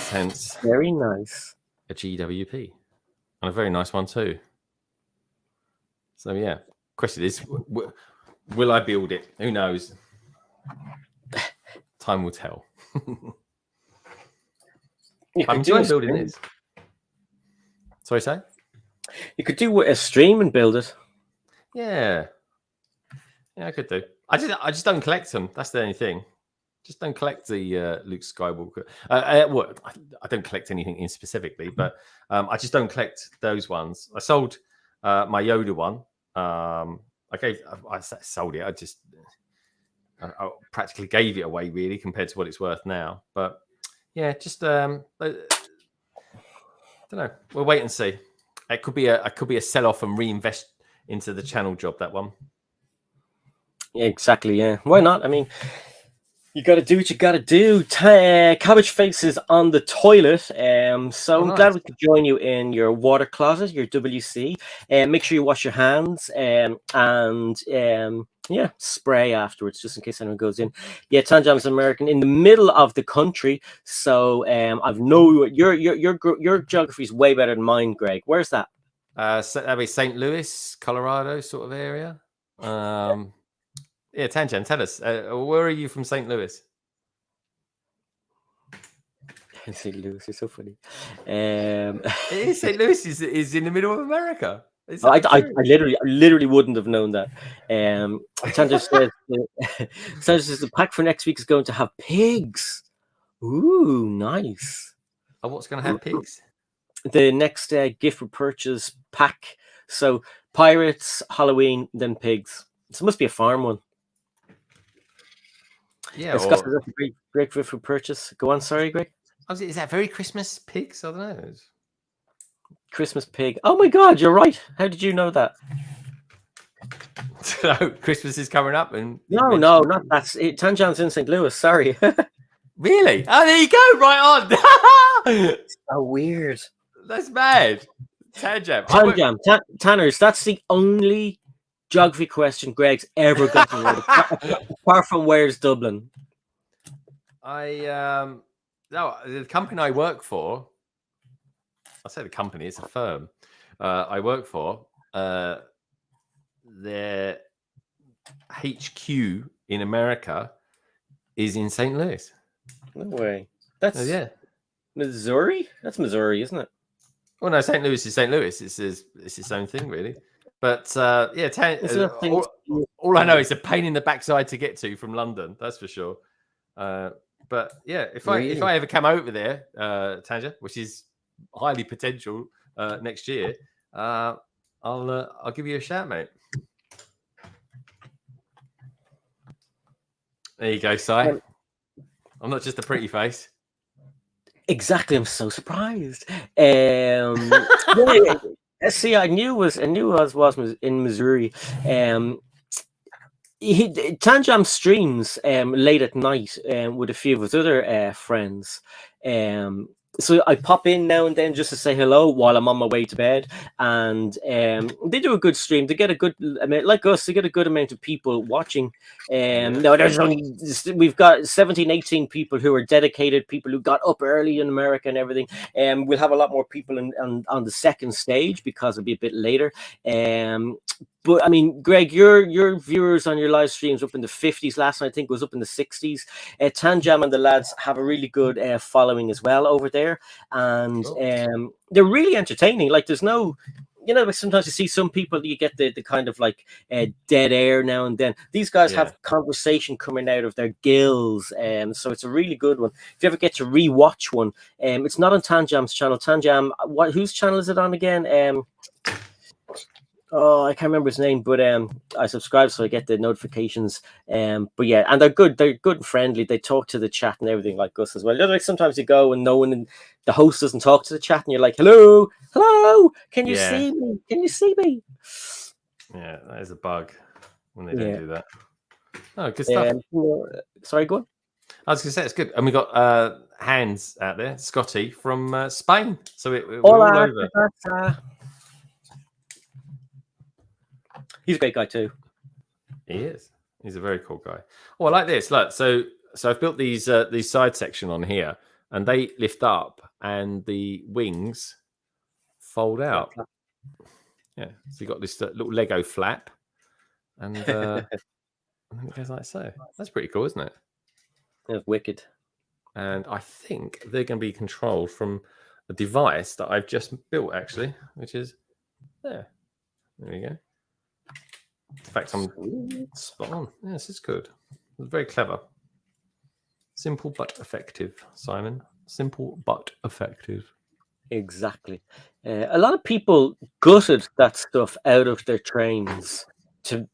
Hence, very nice. A GWP, and a very nice one too. So yeah, question is, will I build it? Who knows? Time will tell. I'm enjoying building this. Sorry, say? You could do a stream and build it. Yeah, I could do. I just don't collect them. That's the only thing. Just don't collect the Luke Skywalker. I don't collect anything in specifically, but I just don't collect those ones. I sold my Yoda one. I sold it. I practically gave it away, really, compared to what it's worth now. But yeah, just I don't know. We'll wait and see. It could be a sell off and reinvest into the channel job. That one. Yeah, exactly. Yeah, why not? I mean, you got to do what you got to do. Cabbage Face is on the toilet. So I'm glad we could join you in your water closet, your WC. Make sure you wash your hands and spray afterwards, just in case anyone goes in. Yeah, Tanjam's American in the middle of the country. So I've your geography is way better than mine, Greg. Where's that? So that'd be St. Louis, Colorado sort of area. Yeah, Tanjam, tell us, where are you from St. Louis? St. Louis is so funny. St. Louis is in the middle of America. I literally wouldn't have known that. Tanjam says the pack for next week is going to have pigs. Ooh, nice. Oh, what's going to have pigs? The next gift for purchase pack. So pirates, Halloween, then pigs. So it must be a farm one. Yeah, Scott, that's a great gift for purchase. Go on, sorry, Greg. Is that very Christmas pigs? I don't know. Christmas pig. Oh my God, you're right. How did you know that? So Christmas is coming up, and No, not that. Tanjam's in St. Louis. Sorry. Really? Oh, there you go. Right on. So weird. That's mad. Tanjam. Tanners. That's the only geography question Greg's ever gotten right, apart from where's Dublin. No, the company I work for. I say the company. It's a firm. I work for. Their HQ in America is in St. Louis. No way. That's Missouri. That's Missouri, isn't it? Well, no, St. Louis is St. Louis. It's its own thing, really. But all I know is a pain in the backside to get to from London. That's for sure. But yeah, if I ever come over there, Tanja, which is highly potential next year, I'll give you a shout, mate. There you go, Si. I'm not just a pretty face. Exactly. I'm so surprised. See, I knew it was in Missouri. Tanjam streams late at night with a few of his other friends. So I pop in now and then just to say hello while I'm on my way to bed, and they do a good stream. They get a good amount, like us. They get a good amount of people watching. No, we've got 17, 18 people who are dedicated, people who got up early in America and everything. We'll have a lot more people on the second stage because it'll be a bit later. But I mean, Greg, your viewers on your live streams up in the 50s. Last night, I think, was up in the 60s. Tanjam and the lads have a really good following as well over there, and they're really entertaining. Like, there's no, like sometimes you see some people, you get the kind of like dead air now and then. These guys have conversation coming out of their gills, so it's a really good one. If you ever get to rewatch one, it's not on Tanjam's channel. Tanjam, whose channel is it on again? Oh, I can't remember his name, but I subscribe so I get the notifications. But yeah, and they're good and friendly. They talk to the chat and everything like us as well. Like sometimes you go and no one in the host doesn't talk to the chat, and you're like, hello, can you see me? Can you see me? Yeah, that is a bug when they don't do that. Oh, good stuff. Sorry, go on. I was going to say it's good, and we got Hans out there, Scotty from Spain. So we're all over. He's a great guy too. He is. He's a very cool guy. Oh, I like this. Look, so I've built these side section on here, and they lift up, and the wings fold out. Yeah. So you got this little Lego flap, and then it goes like so. That's pretty cool, isn't it? That's wicked. And I think they're going to be controlled from a device that I've just built, actually, which is there. There we go. In fact, I'm spot on. Yes, it's good. It's very clever. Simple but effective, Simon. Simple but effective. Exactly. A lot of people gutted that stuff out of their trains to,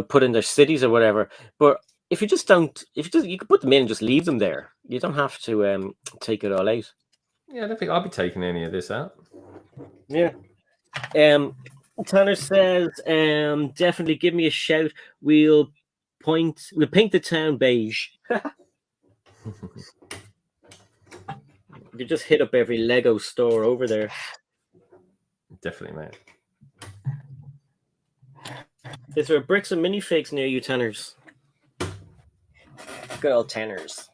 put in their cities or whatever. But if you can put them in and just leave them there. You don't have to take it all out. Yeah, I don't think I'll be taking any of this out. Yeah. Tanner says, definitely give me a shout. We'll paint the town beige. You just hit up every Lego store over there. Definitely, mate. Is there bricks and minifigs near you, Tanners? Good old Tanners.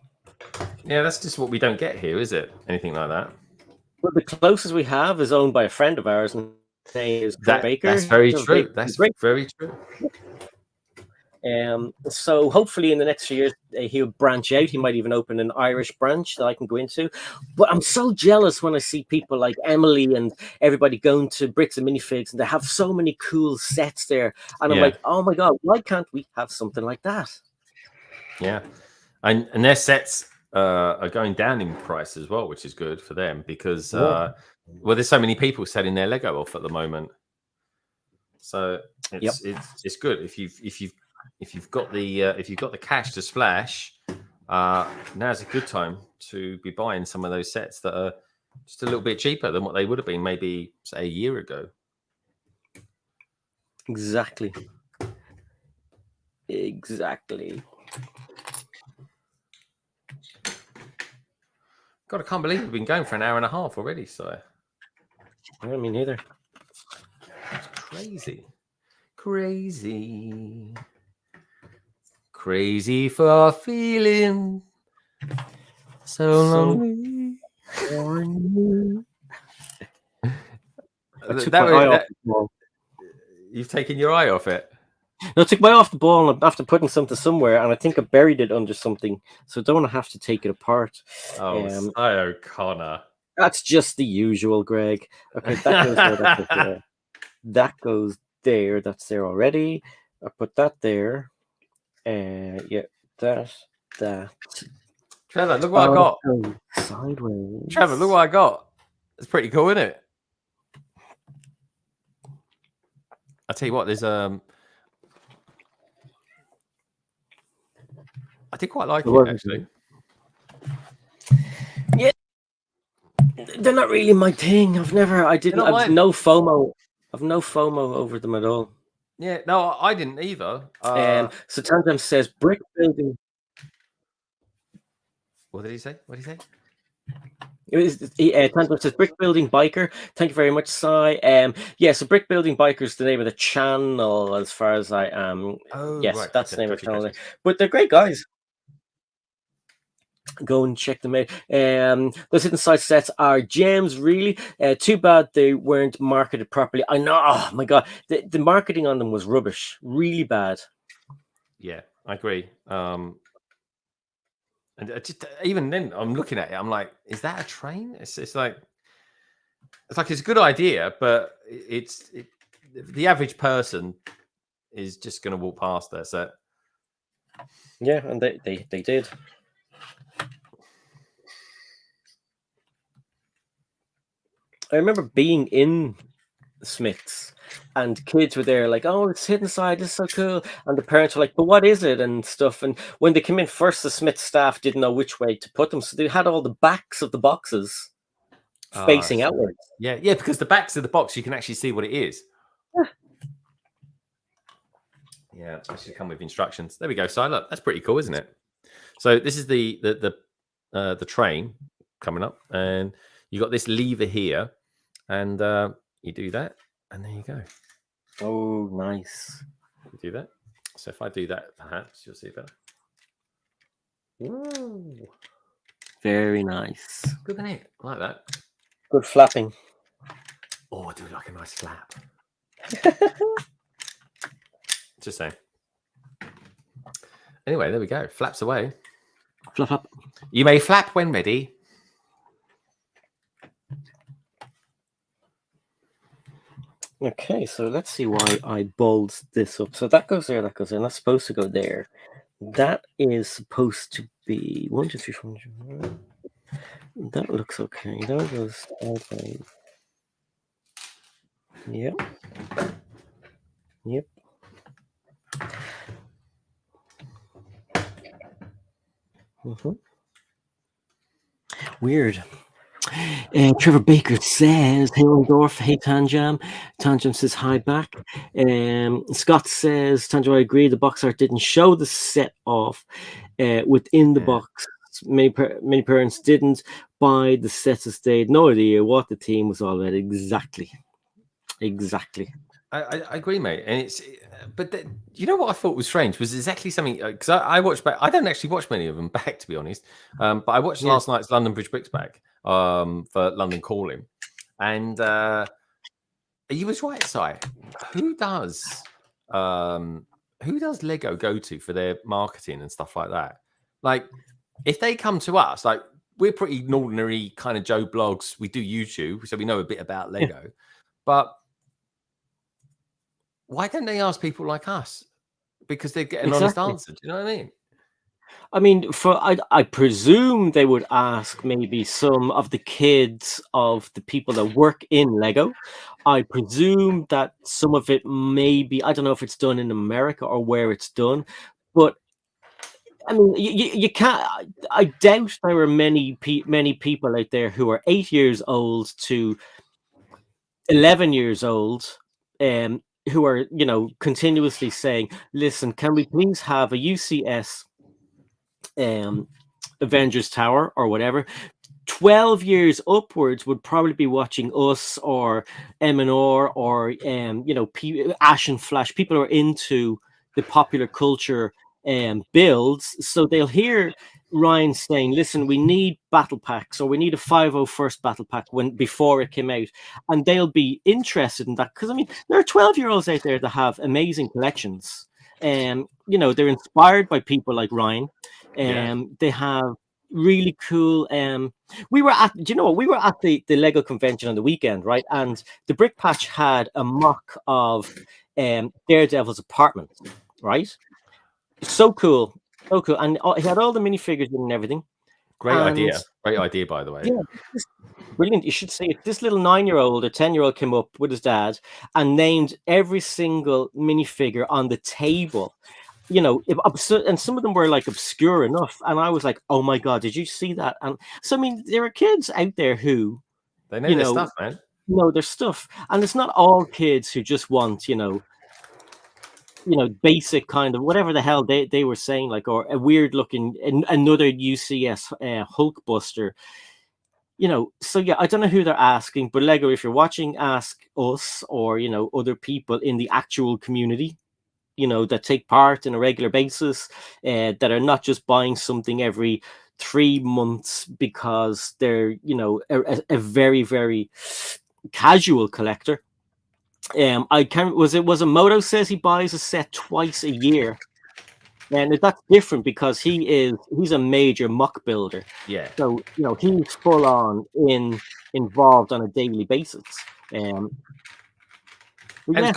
Yeah, that's just what we don't get here, is it? Anything like that? Well, the closest we have is owned by a friend of ours, and is Baker. That's very true. That's very true. So hopefully in the next few years he'll branch out. He might even open an Irish branch that I can go into. But I'm so jealous when I see people like Emily and everybody going to Bricks and Minifigs, and they have so many cool sets there. And I'm like, oh my god, why can't we have something like that? Yeah, and their sets are going down in price as well, which is good for them because there's so many people selling their Lego off at the moment. So it's good if you've got the cash to splash. Now's a good time to be buying some of those sets that are just a little bit cheaper than what they would have been maybe say a year ago. Exactly. Exactly. God, I can't believe we've been going for an hour and a half already. So, I mean, neither. it's crazy, crazy, crazy for feeling so lonely. I took my eye off the ball. You've taken your eye off it. No, I took my eye off the ball and after putting something somewhere, and I think I buried it under something, so I don't want to have to take it apart. Oh, so Connor. That's just the usual, Greg. Okay, that goes there. That goes there. That goes there. That's there already. I put that there. Yeah, that. Trevor, look what I got. Sideways. Trevor, look what I got. It's pretty cool, isn't it? I'll tell you what, there's I did quite like it actually. Yeah, they're not really my thing. I've no FOMO. I've no FOMO over them at all. Yeah, no, I didn't either. So Tandem says brick building. What did he say? Tandem says brick building biker. Thank you very much, Sai. Yeah, so brick building biker is the name of the channel, as far as I am. Yes, right. That's the name of the channel. But they're great guys. Go and check them out. Those hidden side sets are gems, really. Too bad they weren't marketed properly. I know. Oh my god, the marketing on them was rubbish, really bad. Yeah, I agree. And just even then, I'm looking at it. I'm like, is that a train? It's like it's a good idea, but the average person is just going to walk past their set. Yeah, and they did. I remember being in Smith's and kids were there like, oh, it's hidden side, this is so cool, and the parents were like, but what is it and stuff. And when they came in first, the Smith staff didn't know which way to put them, so they had all the backs of the boxes facing outwards. Yeah, because the backs of the box you can actually see what it is. Yeah, it should come with instructions. There we go. So look, that's pretty cool, isn't it? So this is the train coming up, and you got this lever here, and you do that, and there you go. Oh, nice. You do that. So if I do that, perhaps you'll see better. Ooh. Very nice. Good, isn't it? I like that. Good flapping. Oh, I do like a nice flap. Just saying. Anyway, there we go. Flaps away. Flap up. You may flap when ready. Okay, so let's see why I bold this up. So that goes there, that goes there. And that's supposed to go there. That is supposed to be 1, 2, 3, 4. That looks okay. That goes sideways. Yep. Yep. Weird. Trevor Baker says, hey, Orndorff, hey, Tanjam. Tanjam says, hi back. Scott says, Tanjam, I agree, the box art didn't show the set off within the box. Many parents didn't buy the sets as they had no idea what the theme was all about. Exactly. I agree, mate. And but you know what I thought was strange was exactly something, because I watched back. I don't actually watch many of them back, to be honest. But I watched last night's London Bridge Bricks back for London Calling, and you was right, Si. Who does Lego go to for their marketing and stuff like that? Like, if they come to us, like, we're pretty ordinary kind of Joe blogs. We do YouTube, so we know a bit about Lego, but why don't they ask people like us? Because they get an honest answer. Do you know what I mean? I mean, I presume they would ask maybe some of the kids of the people that work in Lego. I presume that some of it maybe, I don't know if it's done in America or where it's done, but I mean, you can't. I doubt there were many people out there who are 8 years old to 11 years old, who are, you know, continuously saying, listen, can we please have a UCS Avengers Tower or whatever? 12 years upwards would probably be watching us or M&R or you know, Ash and Flash. People are into the popular culture builds, so they'll hear Ryan saying, listen, we need battle packs, or we need a 501st battle pack before it came out, and they'll be interested in that, because I mean, there are 12-year-olds out there that have amazing collections, and you know, they're inspired by people like Ryan, and they have really cool we were at, do you know what, we were at the Lego convention on the weekend, right? And the Brick Patch had a mock of Daredevil's apartment, right? So cool, so cool. And he had all the minifigures and everything. Great idea, by the way. Yeah, brilliant. You should see it. This little 9-year-old or 10-year-old came up with his dad and named every single minifigure on the table, you know, and some of them were like obscure enough, and I was like, oh my god, did you see that? And so I mean, there are kids out there who they know their stuff, man. Know their stuff, and it's not all kids who just want, you know, basic kind of whatever the hell they were saying, like, or a weird looking another UCS Hulkbuster, you know. So yeah, I don't know who they're asking, but Lego, if you're watching, ask us, or you know, other people in the actual community, you know, that take part on a regular basis, that are not just buying something every 3 months because they're, you know, a very, very casual collector. I can't, was a Moto says he buys a set twice a year, and that's different because he's a major muck builder. Yeah. So you know, he's full on involved on a daily basis. And yeah, it's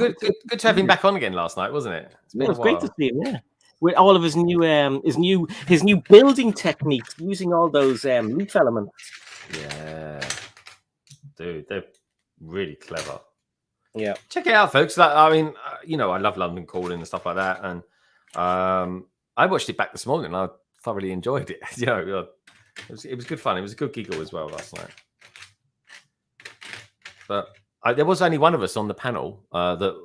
good to have him back on again last night, wasn't it? It was great to see him. Yeah, with all of his new building techniques, using all those leaf elements. Yeah, dude, they're really clever. Yeah, check it out, folks. I mean, you know, I love London Calling and stuff like that, and I watched it back this morning, and I thoroughly enjoyed it. You know, it was good fun. It was a good giggle as well last night. But there was only one of us on the panel that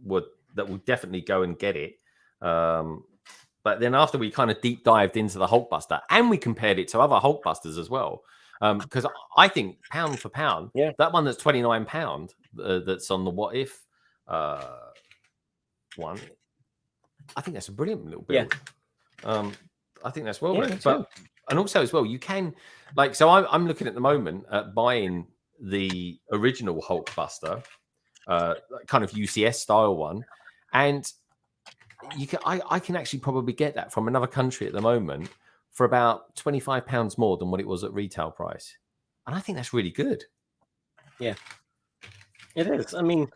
would definitely go and get it. But then after we kind of deep dived into the Hulkbuster, and we compared it to other Hulkbusters as well, because I think pound for pound, that one that's £29, that's on the What If one, I think that's a brilliant little build. I think that's well worth. But and also as well, you can, like, so I'm looking at the moment at buying the original Hulkbuster, kind of UCS style one, and you can I can actually probably get that from another country at the moment for about £25 more than what it was at retail price, and I think that's really good. Yeah, it is. I mean,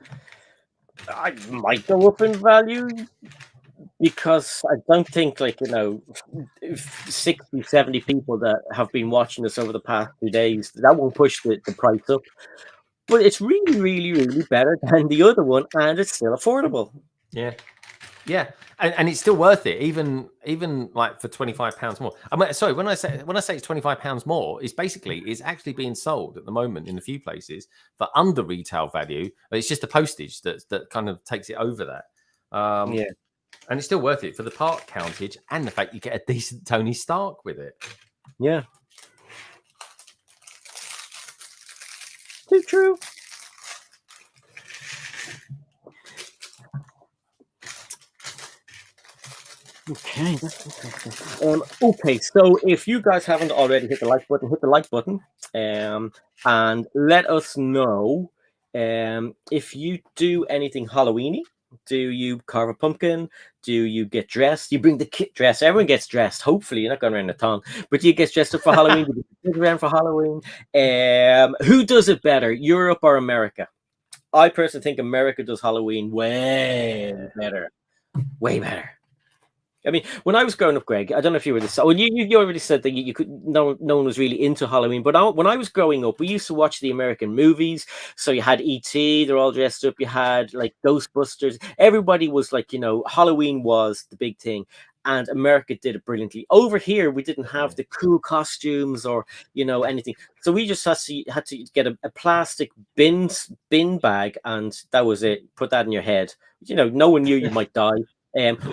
I might go up in value because I don't think, like, you know, 60, 70 people that have been watching this over the past 2 days, that won't push the price up. But it's really, really, really better than the other one, and it's still affordable. Yeah. Yeah, and it's still worth it, even like for £25 more. I mean, sorry, when I say it's £25 more, it's actually being sold at the moment in a few places for under retail value. But it's just the postage that kind of takes it over that. Yeah, and it's still worth it for the part countage and the fact you get a decent Tony Stark with it. Yeah, too true. Okay, that's interesting. Okay, so if you guys haven't already hit the like button, hit the like button, and let us know if you do anything Halloweeny. Do you carve a pumpkin? Do you get dressed? You bring the kit dress. Everyone gets dressed. Hopefully, you're not going around a ton, but you get dressed up for Halloween. You get around for Halloween. Who does it better, Europe or America? I personally think America does Halloween way better. Way better. I mean, when I was growing up, Greg, I don't know if you were this. Well, you already said that you could. No one was really into Halloween. But when I was growing up, we used to watch the American movies. So you had E.T. They're all dressed up. You had like Ghostbusters. Everybody was like, you know, Halloween was the big thing. and America did it brilliantly. Over here, we didn't have the cool costumes or anything, so we just had to get a plastic bin bag, and that was it. Put that in your head. No one knew you might die.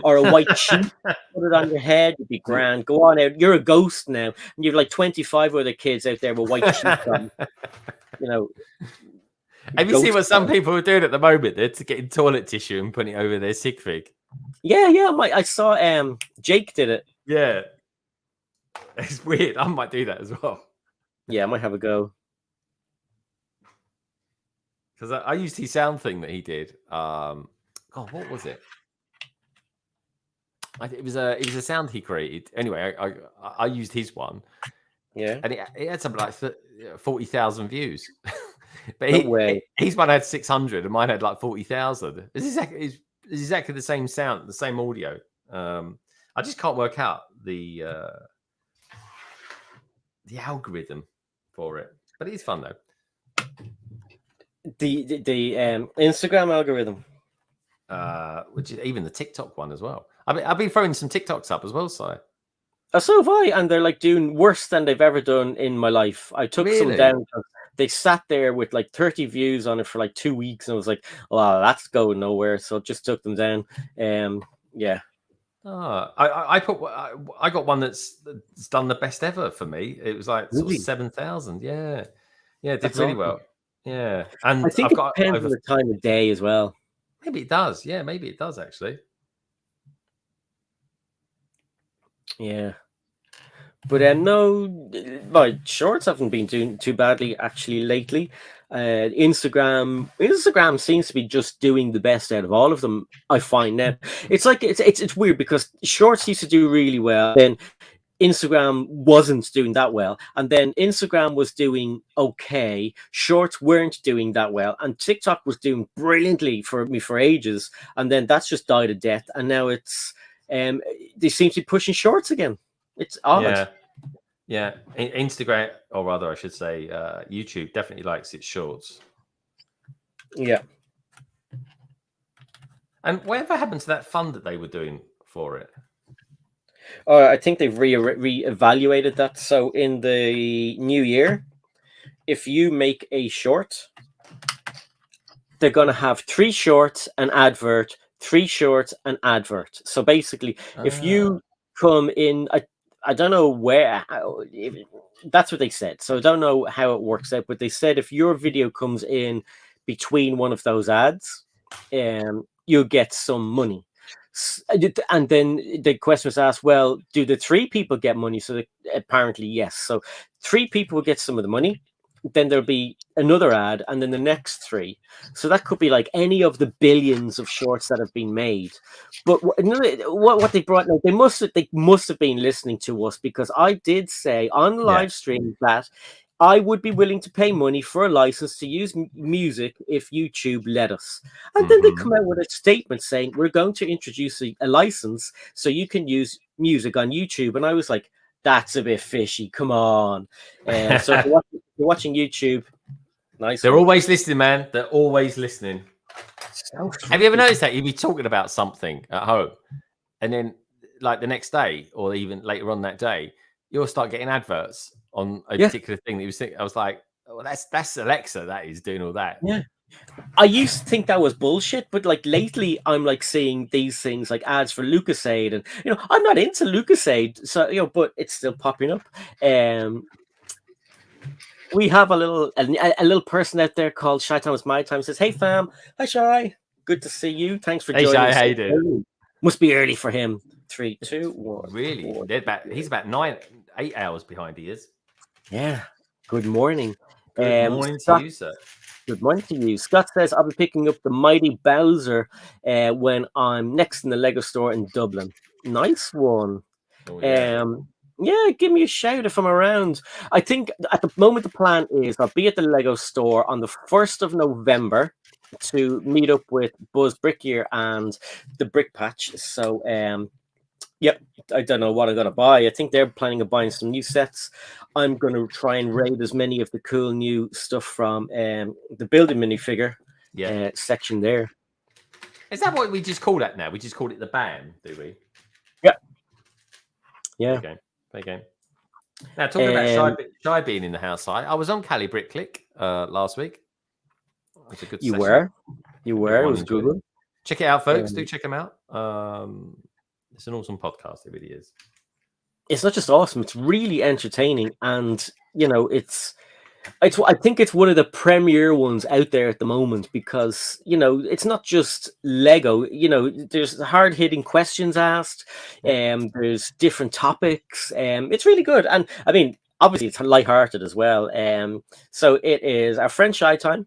Or a white sheet. Put it on your head, you'd be grand. Go on out. You're a ghost now, and you've like 25 other kids out there with white sheets on. Have you seen what some people are doing at the moment? They're getting toilet tissue and putting it over their sig fig. Yeah. I saw Jake did it. Yeah. It's weird. I might do that as well. Yeah, I might have a go. Because I used his sound thing that he did. God, what was it? It was a sound he created. Anyway, I used his one. Yeah. And it had something like 40,000 views. But his one had 600 and mine had like 40,000. It's exactly the same sound, the same audio. I just can't work out the algorithm for it, but it's fun though. The Instagram algorithm, which is even the TikTok one as well. I've been throwing some TikToks up as well, Si. So have I, and they're like doing worse than they've ever done in my life. I took some down. They sat there with like 30 views on it for like 2 weeks, and I was like, "Oh, that's going nowhere." So just took them down. Yeah. I got one that's done the best ever for me. It was like sort of 7,000. Yeah, it did really well. Yeah, and I think it depends on the time of day as well. Maybe it does. Yeah, maybe it does actually. Yeah. But no, my shorts haven't been doing too badly actually lately. Instagram seems to be just doing the best out of all of them. I find now it's like it's weird because shorts used to do really well, then Instagram wasn't doing that well, and then Instagram was doing okay. Shorts weren't doing that well, and TikTok was doing brilliantly for me for ages, and then that's just died a death. And now it's they seem to be pushing shorts again. It's odd. Yeah. Instagram, or rather, I should say, YouTube definitely likes its shorts. Yeah. And whatever happened to that fund that they were doing for it? I think they've re-evaluated that. So in the new year, if you make a short, they're going to have 3 shorts, an advert, 3 shorts, an advert. So basically, if you come in, I don't know where, that's what they said. So I don't know how it works out, but they said if your video comes in between one of those ads, you'll get some money. And then the question was asked, well, do the 3 people get money? So apparently, yes. So 3 people will get some of the money. Then there'll be another ad, and then the next 3. So that could be like any of the billions of shorts that have been made. But what they brought now, they must have been listening to us, because I did say on the live stream that I would be willing to pay money for a license to use music if YouTube let us. And then they come out with a statement saying we're going to introduce a license so you can use music on YouTube. And I was like, that's a bit fishy. Come on. So if you're watching YouTube, nice. They're always listening, man. They're always listening. So have you ever noticed that? You'd be talking about something at home, and then like the next day or even later on that day, you'll start getting adverts on a particular thing that you think. I was like, oh, that's Alexa that is doing all that. Yeah. I used to think that was bullshit, but like lately I'm like seeing these things like ads for Lucasade, and I'm not into Lucasade, so but it's still popping up. We have a little person out there called Shy Thomas My Time, says, "Hey fam, hi Shy, good to see you. Thanks for joining us." How you doing? Must be early for him. 3, 2, 1. Really? He's about 8 hours behind. He is. Yeah. Good morning. Good morning to you, sir. Good morning to you. Scott says, I'll be picking up the Mighty Bowser when I'm next in the Lego store in Dublin. Nice one. Oh, yeah. Yeah, give me a shout if I'm around. I think at the moment the plan is I'll be at the Lego store on the 1st of November to meet up with Buzz Brickier and the Brick Patch. So, yep, I don't know what I'm going to buy. I think they're planning on buying some new sets. I'm going to try and raid as many of the cool new stuff from the building minifigure section there. Is that what we just call that now? We just call it the BAM, do we? Yeah. Yeah. Fair game. Now, talking about Shy being in the house, I was on Cali Brick Click last week. It was a good session. You were. It was good one. Check it out, folks. Do check them out. It's an awesome podcast. It really is. It's not just awesome; it's really entertaining, and I think it's one of the premier ones out there at the moment because it's not just Lego. There's hard hitting questions asked. There's different topics. It's really good, and I mean, obviously, it's lighthearted as well. So it is our friend Shy Time,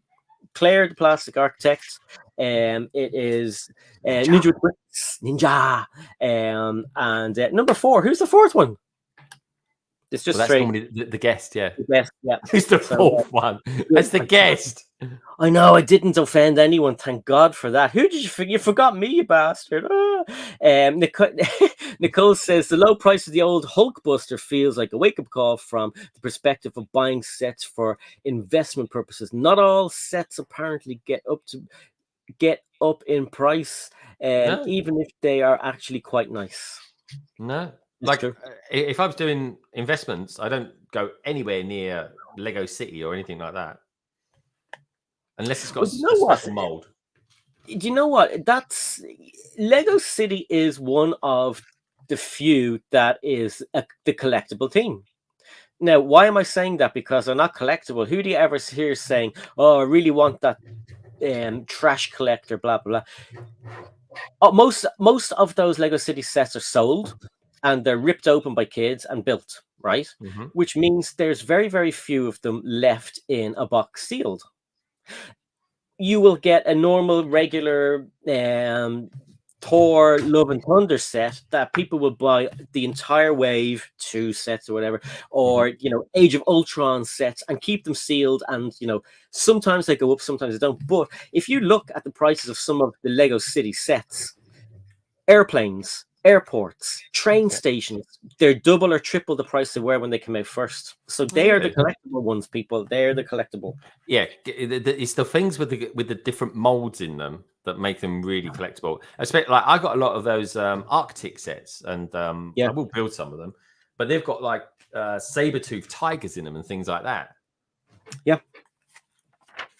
Claire the Plastic Architect. It is Ninja with Bricks, Ninja, and number 4. Who's the 4th one? It's just that's normally the guest, yeah. The guest, yeah. Who's the 4th one? That's the guest. I know, I didn't offend anyone. Thank God for that. Who did you forget? You forgot me, you bastard. Nicole says the low price of the old Hulkbuster feels like a wake-up call from the perspective of buying sets for investment purposes. Not all sets apparently get up in price, No. even if they are actually quite nice. No. Like, if I was doing investments, I don't go anywhere near Lego City or anything like that. Unless it's got a special mold. Do you know what? Lego City is one of the few that is the collectible theme. Now, why am I saying that? Because they're not collectible. Who do you ever hear saying, "Oh, I really want that trash collector," blah blah blah? Most of those Lego City sets are sold, and they're ripped open by kids and built, right? Mm-hmm. Which means there's very, very few of them left in a box sealed. You will get a normal, regular Thor Love and Thunder set that people will buy the entire wave, 2 sets or whatever, or Age of Ultron sets and keep them sealed. And sometimes they go up, sometimes they don't. But if you look at the prices of some of the Lego City sets, airplanes, airports, train stations, they're double or triple the price they were when they came out first. So they are the collectible ones, people. They're the collectible. Yeah, it's the things with the different molds in them that make them really collectible. Especially, like, I got a lot of those Arctic sets, and I will build some of them, but they've got like saber-toothed tigers in them and things like that. Yeah,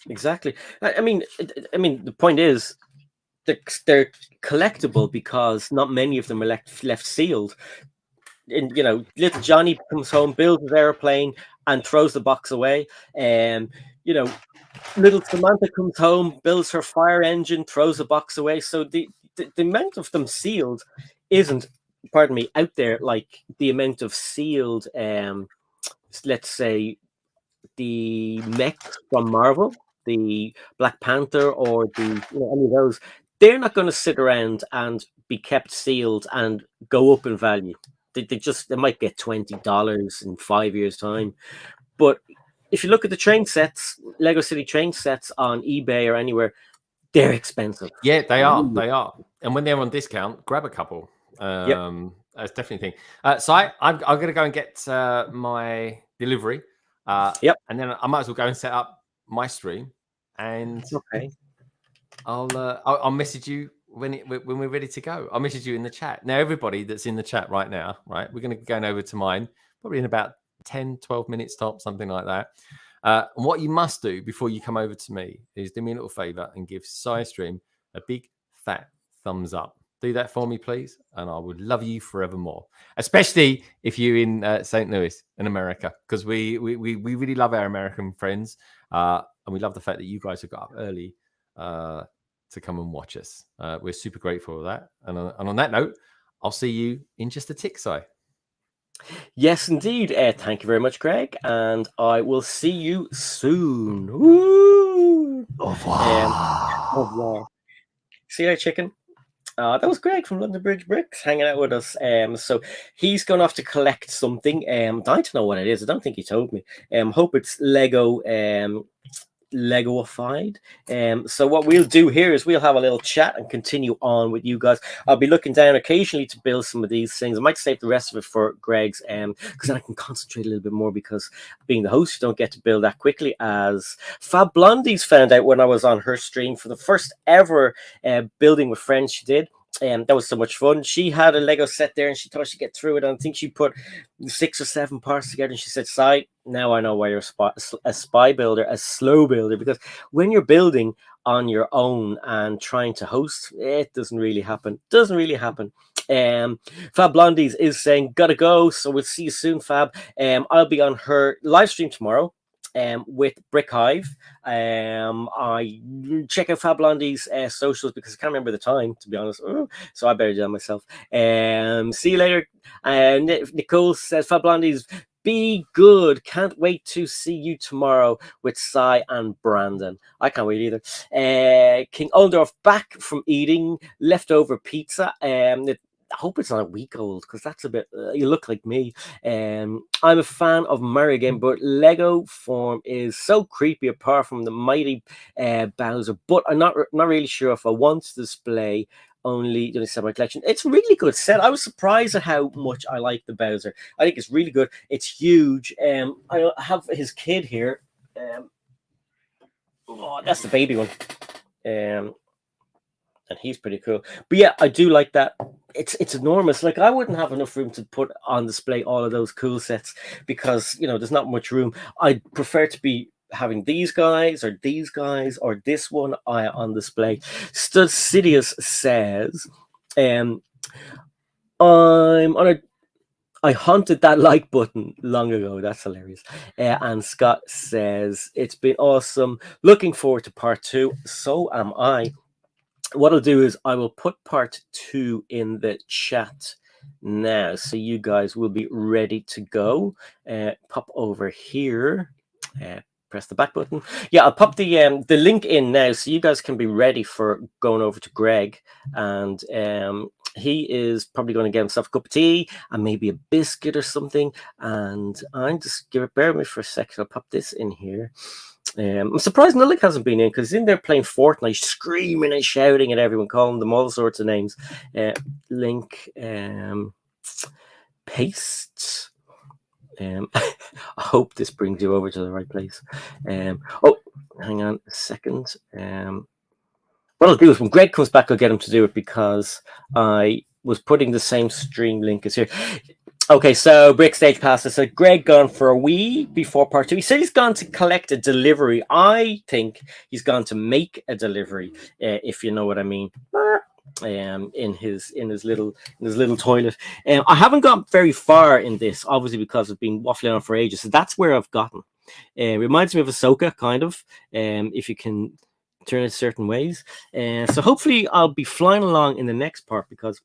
exactly. I mean, the point is, they're collectible because not many of them are left sealed. And little Johnny comes home, builds his airplane, and throws the box away. Little Samantha comes home, builds her fire engine, throws the box away. So the amount of them sealed isn't, pardon me, out there like the amount of sealed, let's say, the mechs from Marvel, the Black Panther, or any of those. They're not going to sit around and be kept sealed and go up in value. They might get $20 in 5 years' time. But if you look at the train sets, Lego City train sets on eBay or anywhere, they're expensive. Yeah, they are. They are. And when they're on discount, grab a couple. That's definitely a thing. So I'm going to go and get my delivery. And then I might as well go and set up my stream. And I'll message you when we're ready to go. I'll message you in the chat. Now, everybody that's in the chat right now, right, we're going to be going over to mine probably in about 10, 12 minutes top, something like that. And what you must do before you come over to me is do me a little favor and give SciStream a big fat thumbs up. Do that for me, please, and I would love you forevermore. Especially if you're in St. Louis in America, because we really love our American friends, and we love the fact that you guys have got up early to come and watch us. We're super grateful for that. And on that note, I'll see you in just a tick, Si. Yes, indeed. Thank you very much, Greg, and I will see you soon. Woo! Au revoir. Au revoir. See you, chicken. That was Greg from London Bridge Bricks hanging out with us. So he's going off to collect something. I don't know what it is. I don't think he told me. Hope it's Legoified. So what we'll do here is we'll have a little chat and continue on with you guys. I'll be looking down occasionally to build some of these things. I might save the rest of it for Greg's, because then I can concentrate a little bit more, because being the host, you don't get to build that quickly, as Fab Blondie's found out when I was on her stream for the first ever building with friends she did. That was so much fun. She had a Lego set there and she thought she'd get through it. And I think she put 6 or 7 parts together. And she said, "Si, now I know why you're a spy builder, a slow builder, because when you're building on your own and trying to host, it doesn't really happen. Doesn't really happen." Fab Blondies is saying, "Gotta go. So we'll see you soon, Fab." I'll be on her live stream tomorrow. With Brick Hive. I check out Fab Blondie's socials because I can't remember the time, to be honest. So I better do that myself. See you later. Nicole says, "Fab Blondies, be good. Can't wait to see you tomorrow with Si and Brandon." I can't wait either. King Oldorf back from eating leftover pizza. I hope it's not a week old because that's a bit. You look like me. I'm a fan of Mario game, but Lego form is so creepy. Apart from the mighty Bowser, but I'm not really sure if I want to display only set my collection. It's a really good set. I was surprised at how much I like the Bowser. I think it's really good. It's huge. I have his kid here. Oh, that's the baby one. And he's pretty cool. But yeah, I do like that. It's enormous. Like I wouldn't have enough room to put on display all of those cool sets because there's not much room. I prefer to be having these guys or this one on display. Studious says, I'm on a. I hunted that like button long ago. That's hilarious. And Scott says, "It's been awesome. Looking forward to part 2. So am I." What I'll do is I will put part 2 in the chat now, so you guys will be ready to go. Pop over here. Press the back button. Yeah, I'll pop the link in now, so you guys can be ready for going over to Greg, and he is probably going to get himself a cup of tea and maybe a biscuit or something. And I'm just bear with me for a second. I'll pop this in here. I'm surprised Nullick hasn't been in because he's in there playing Fortnite, screaming and shouting at everyone, calling them all sorts of names. Link, paste. I hope this brings you over to the right place. Oh, hang on a second. What I'll do is when Greg comes back, I'll get him to do it because I was putting the same stream link as here. Okay, so Brick Stage Passes. So Greg gone for a wee before part 2. He said he's gone to collect a delivery. I think he's gone to make a delivery, if you know what I mean. In his little toilet. I haven't got very far in this, obviously, because I've been waffling on for ages. So that's where I've gotten. Reminds me of Ahsoka, kind of. If you can turn it certain ways. So hopefully I'll be flying along in the next part because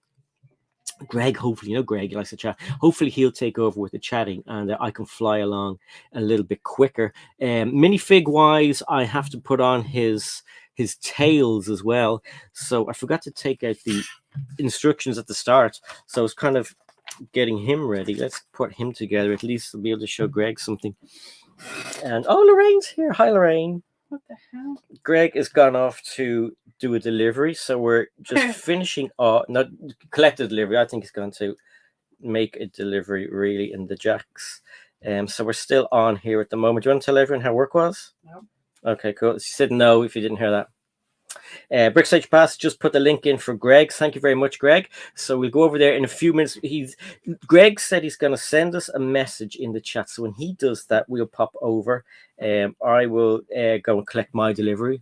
Greg, hopefully, Greg likes to chat. Hopefully, he'll take over with the chatting, and I can fly along a little bit quicker. Minifig wise, I have to put on his tails as well. So I forgot to take out the instructions at the start. So it's kind of getting him ready. Let's put him together. At least I'll be able to show Greg something. And Lorraine's here. Hi, Lorraine. What the hell? Greg has gone off to do a delivery, so we're just finishing not collect a delivery. I think he's going to make a delivery really in the jacks. So we're still on here at the moment. Do you want to tell everyone how work was? No. Okay, cool. She said no if you didn't hear that. Brickstage Pass just put the link in for Greg. Thank you very much, Greg. So we'll go over there in a few minutes. Greg said he's going to send us a message in the chat. So when he does that, we'll pop over. I will go and collect my delivery.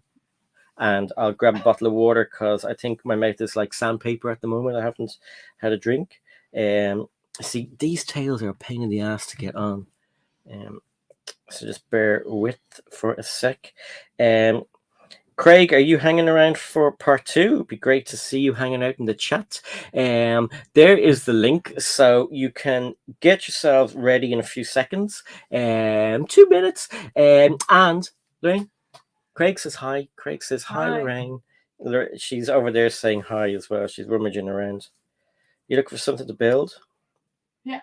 And I'll grab a bottle of water because I think my mouth is like sandpaper at the moment. I haven't had a drink. See, these tails are a pain in the ass to get on. So just bear with for a sec. Craig, are you hanging around for part 2? It'd be great to see you hanging out in the chat. There is the link, so you can get yourselves ready in a few seconds. 2 minutes. And Lorraine, Craig says hi. Craig says hi, Lorraine. She's over there saying hi as well. She's rummaging around. You look for something to build? Yeah.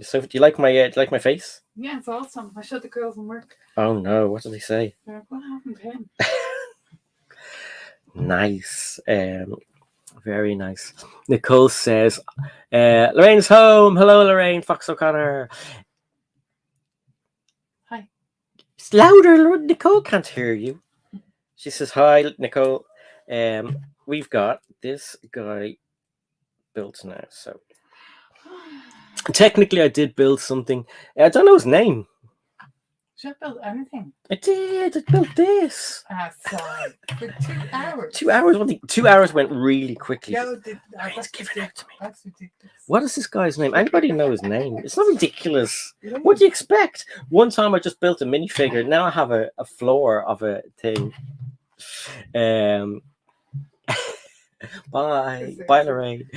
So, do you like my face? Yeah, it's awesome. I showed the girls in work. Oh no! What did they say? They're like, what happened to him? Nice. Very nice. Nicole says, Lorraine's home. Hello, Lorraine. Fox O'Connor. Hi. It's louder. Nicole can't hear you. She says hi, Nicole. we've got this guy built now. So technically, I did build something. I don't know his name. Should have built anything. I did. I built this. Sorry. For 2 hours. 2 hours. 2 hours went really quickly. Yo, Ryan's giving out to me. That's ridiculous. What is this guy's name? Anybody know his name? It's not ridiculous. What do you expect? One time I just built a minifigure. Now I have a floor of a thing. Bye, Lorraine.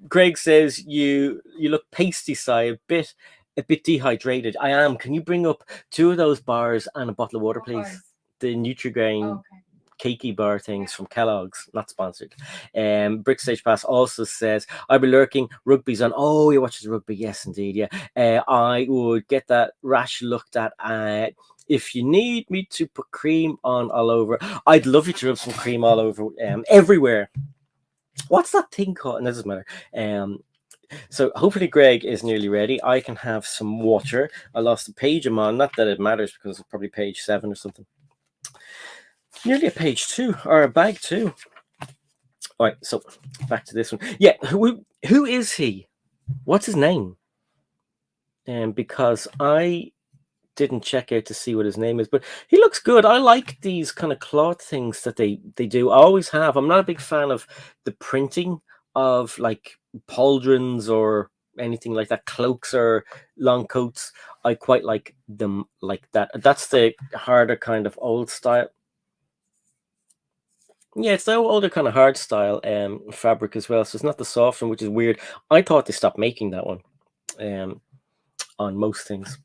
Greg says you look pasty, Si, a bit dehydrated. I am. Can you bring up 2 of those bars and a bottle of water, please? The Nutri-Grain cakey bar things from Kellogg's, not sponsored. Brick Stage Pass also says, I'll be lurking. Rugby's on. Oh, he watches rugby. Yes, indeed. Yeah. I would get that rash looked at. If you need me to put cream on all over, I'd love you to rub some cream all over everywhere. What's that thing called? And this doesn't matter. So hopefully Greg is nearly ready. I can have some water. I lost a page I'm on. Not that it matters because it's probably page 7 or something. Nearly a page 2 or a bag 2. All right, so back to this one. Yeah, who is he? What's his name? Because I didn't check out to see what his name is, but he looks good. I like these kind of cloth things that they do. I always have. I'm not a big fan of the printing of like pauldrons or anything like that, cloaks or long coats. I quite like them like that. That's the harder kind of old style. Yeah, it's the older kind of hard style fabric as well. So it's not the soft one, which is weird. I thought they stopped making that one on most things.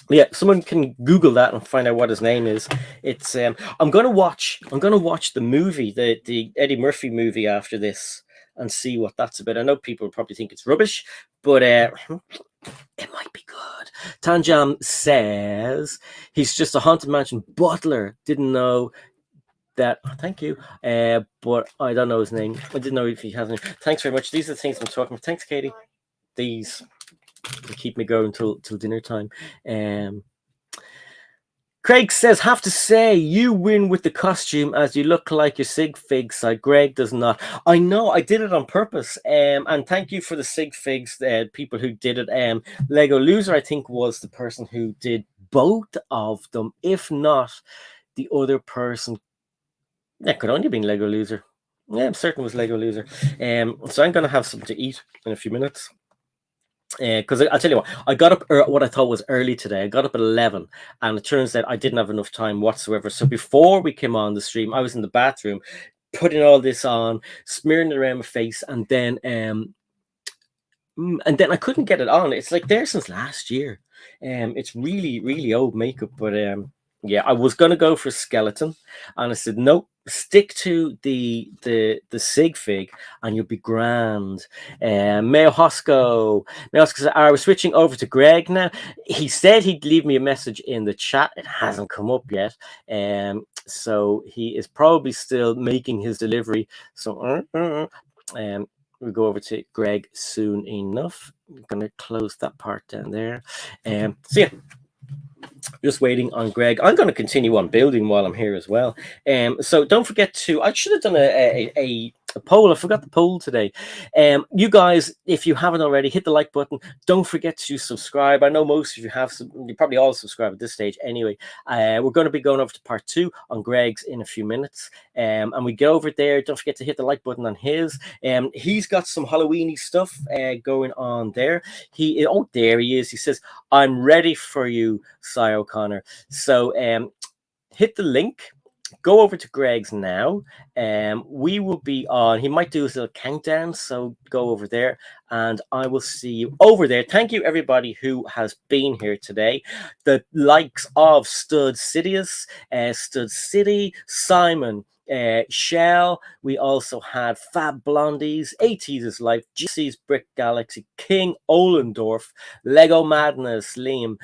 Yeah, someone can Google that and find out what his name is. It's I'm gonna watch the movie, the Eddie Murphy movie after this and see what that's about. I know people probably think it's rubbish, but it might be good. Tanjam says he's just a Haunted Mansion butler. Didn't know that. Thank you. But I don't know his name. I didn't know if he has any. Thanks very much. These are the things I'm talking about. Thanks, Katie. These keep me going till dinner time. Craig says, have to say you win with the costume as you look like your sig figs. So Greg does not. I know, I did it on purpose. And thank you for the sig figs, people who did it. Lego Loser, I think, was the person who did both of them. If not, the other person, that could only have been Lego Loser. Yeah, I'm certain it was Lego Loser. So I'm going to have something to eat in a few minutes. Because I'll tell you what, I got up what I thought was early today. I got up at 11, and it turns out I didn't have enough time whatsoever. So before we came on the stream, I was in the bathroom putting all this on, smearing it around my face, and then I couldn't get it on. It's like there since last year. It's really, really old makeup, but yeah, I was gonna go for skeleton, and I said nope. Stick to the sig fig, and you'll be grand. Mayo Hosco said, "Are we switching over to Greg now?" He said he'd leave me a message in the chat. It hasn't come up yet, so he is probably still making his delivery. So, we'll go over to Greg soon enough. I'm gonna close that part down there. So yeah. Just waiting on Greg. I'm going to continue on building while I'm here as well. So don't forget to. I should have done a poll. I forgot the poll today. You guys, if you haven't already, hit the like button. Don't forget to subscribe. I know most of you have. You probably all subscribe at this stage anyway. We're going to be going over to part 2 on Greg's in a few minutes. And we get over there. Don't forget to hit the like button on his. He's got some Halloweeny stuff going on there. There he is. He says, "I'm ready for you, Si O'Connor." So hit the link. Go over to Greg's now. We will be on. He might do his little countdown, so go over there, and I will see you over there. Thank you, everybody who has been here today. The likes of Stud Sidious, Stud City, Simon, Shell. We also had Fab Blondies, AT's Life, GC's Brick Galaxy, King Olendorf, Lego Madness, Liam.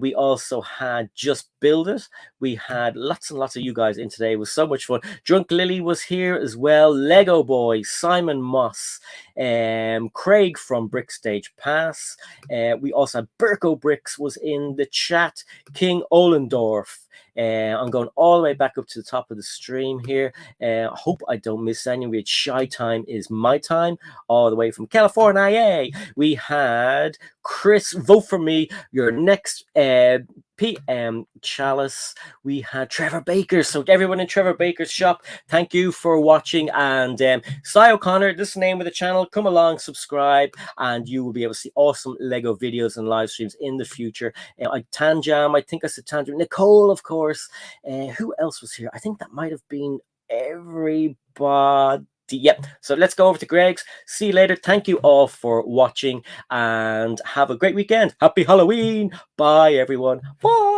We also had Just Build It. We had lots and lots of you guys in today. It was so much fun. Drunk Lily was here as well. Lego Boy, Simon Moss, Craig from Brick Stage Pass. We also had Burko Bricks was in the chat. King Olendorf. I'm going all the way back up to the top of the stream here. I hope I don't miss any. We had Shy Time is My Time, all the way from California. Yay! We had Chris, vote for me, your next PM Chalice. We had Trevor Baker. So everyone in Trevor Baker's shop, thank you for watching. And Cy O'Connor, this is the name of the channel. Come along, subscribe, and you will be able to see awesome Lego videos and live streams in the future. Tanjam, I think I said Tanjam. Nicole, of course. Who else was here? I think that might have been everybody. Yep. So let's go over to Greg's. See you later. Thank you all for watching and have a great weekend. Happy Halloween. Bye, everyone. Bye.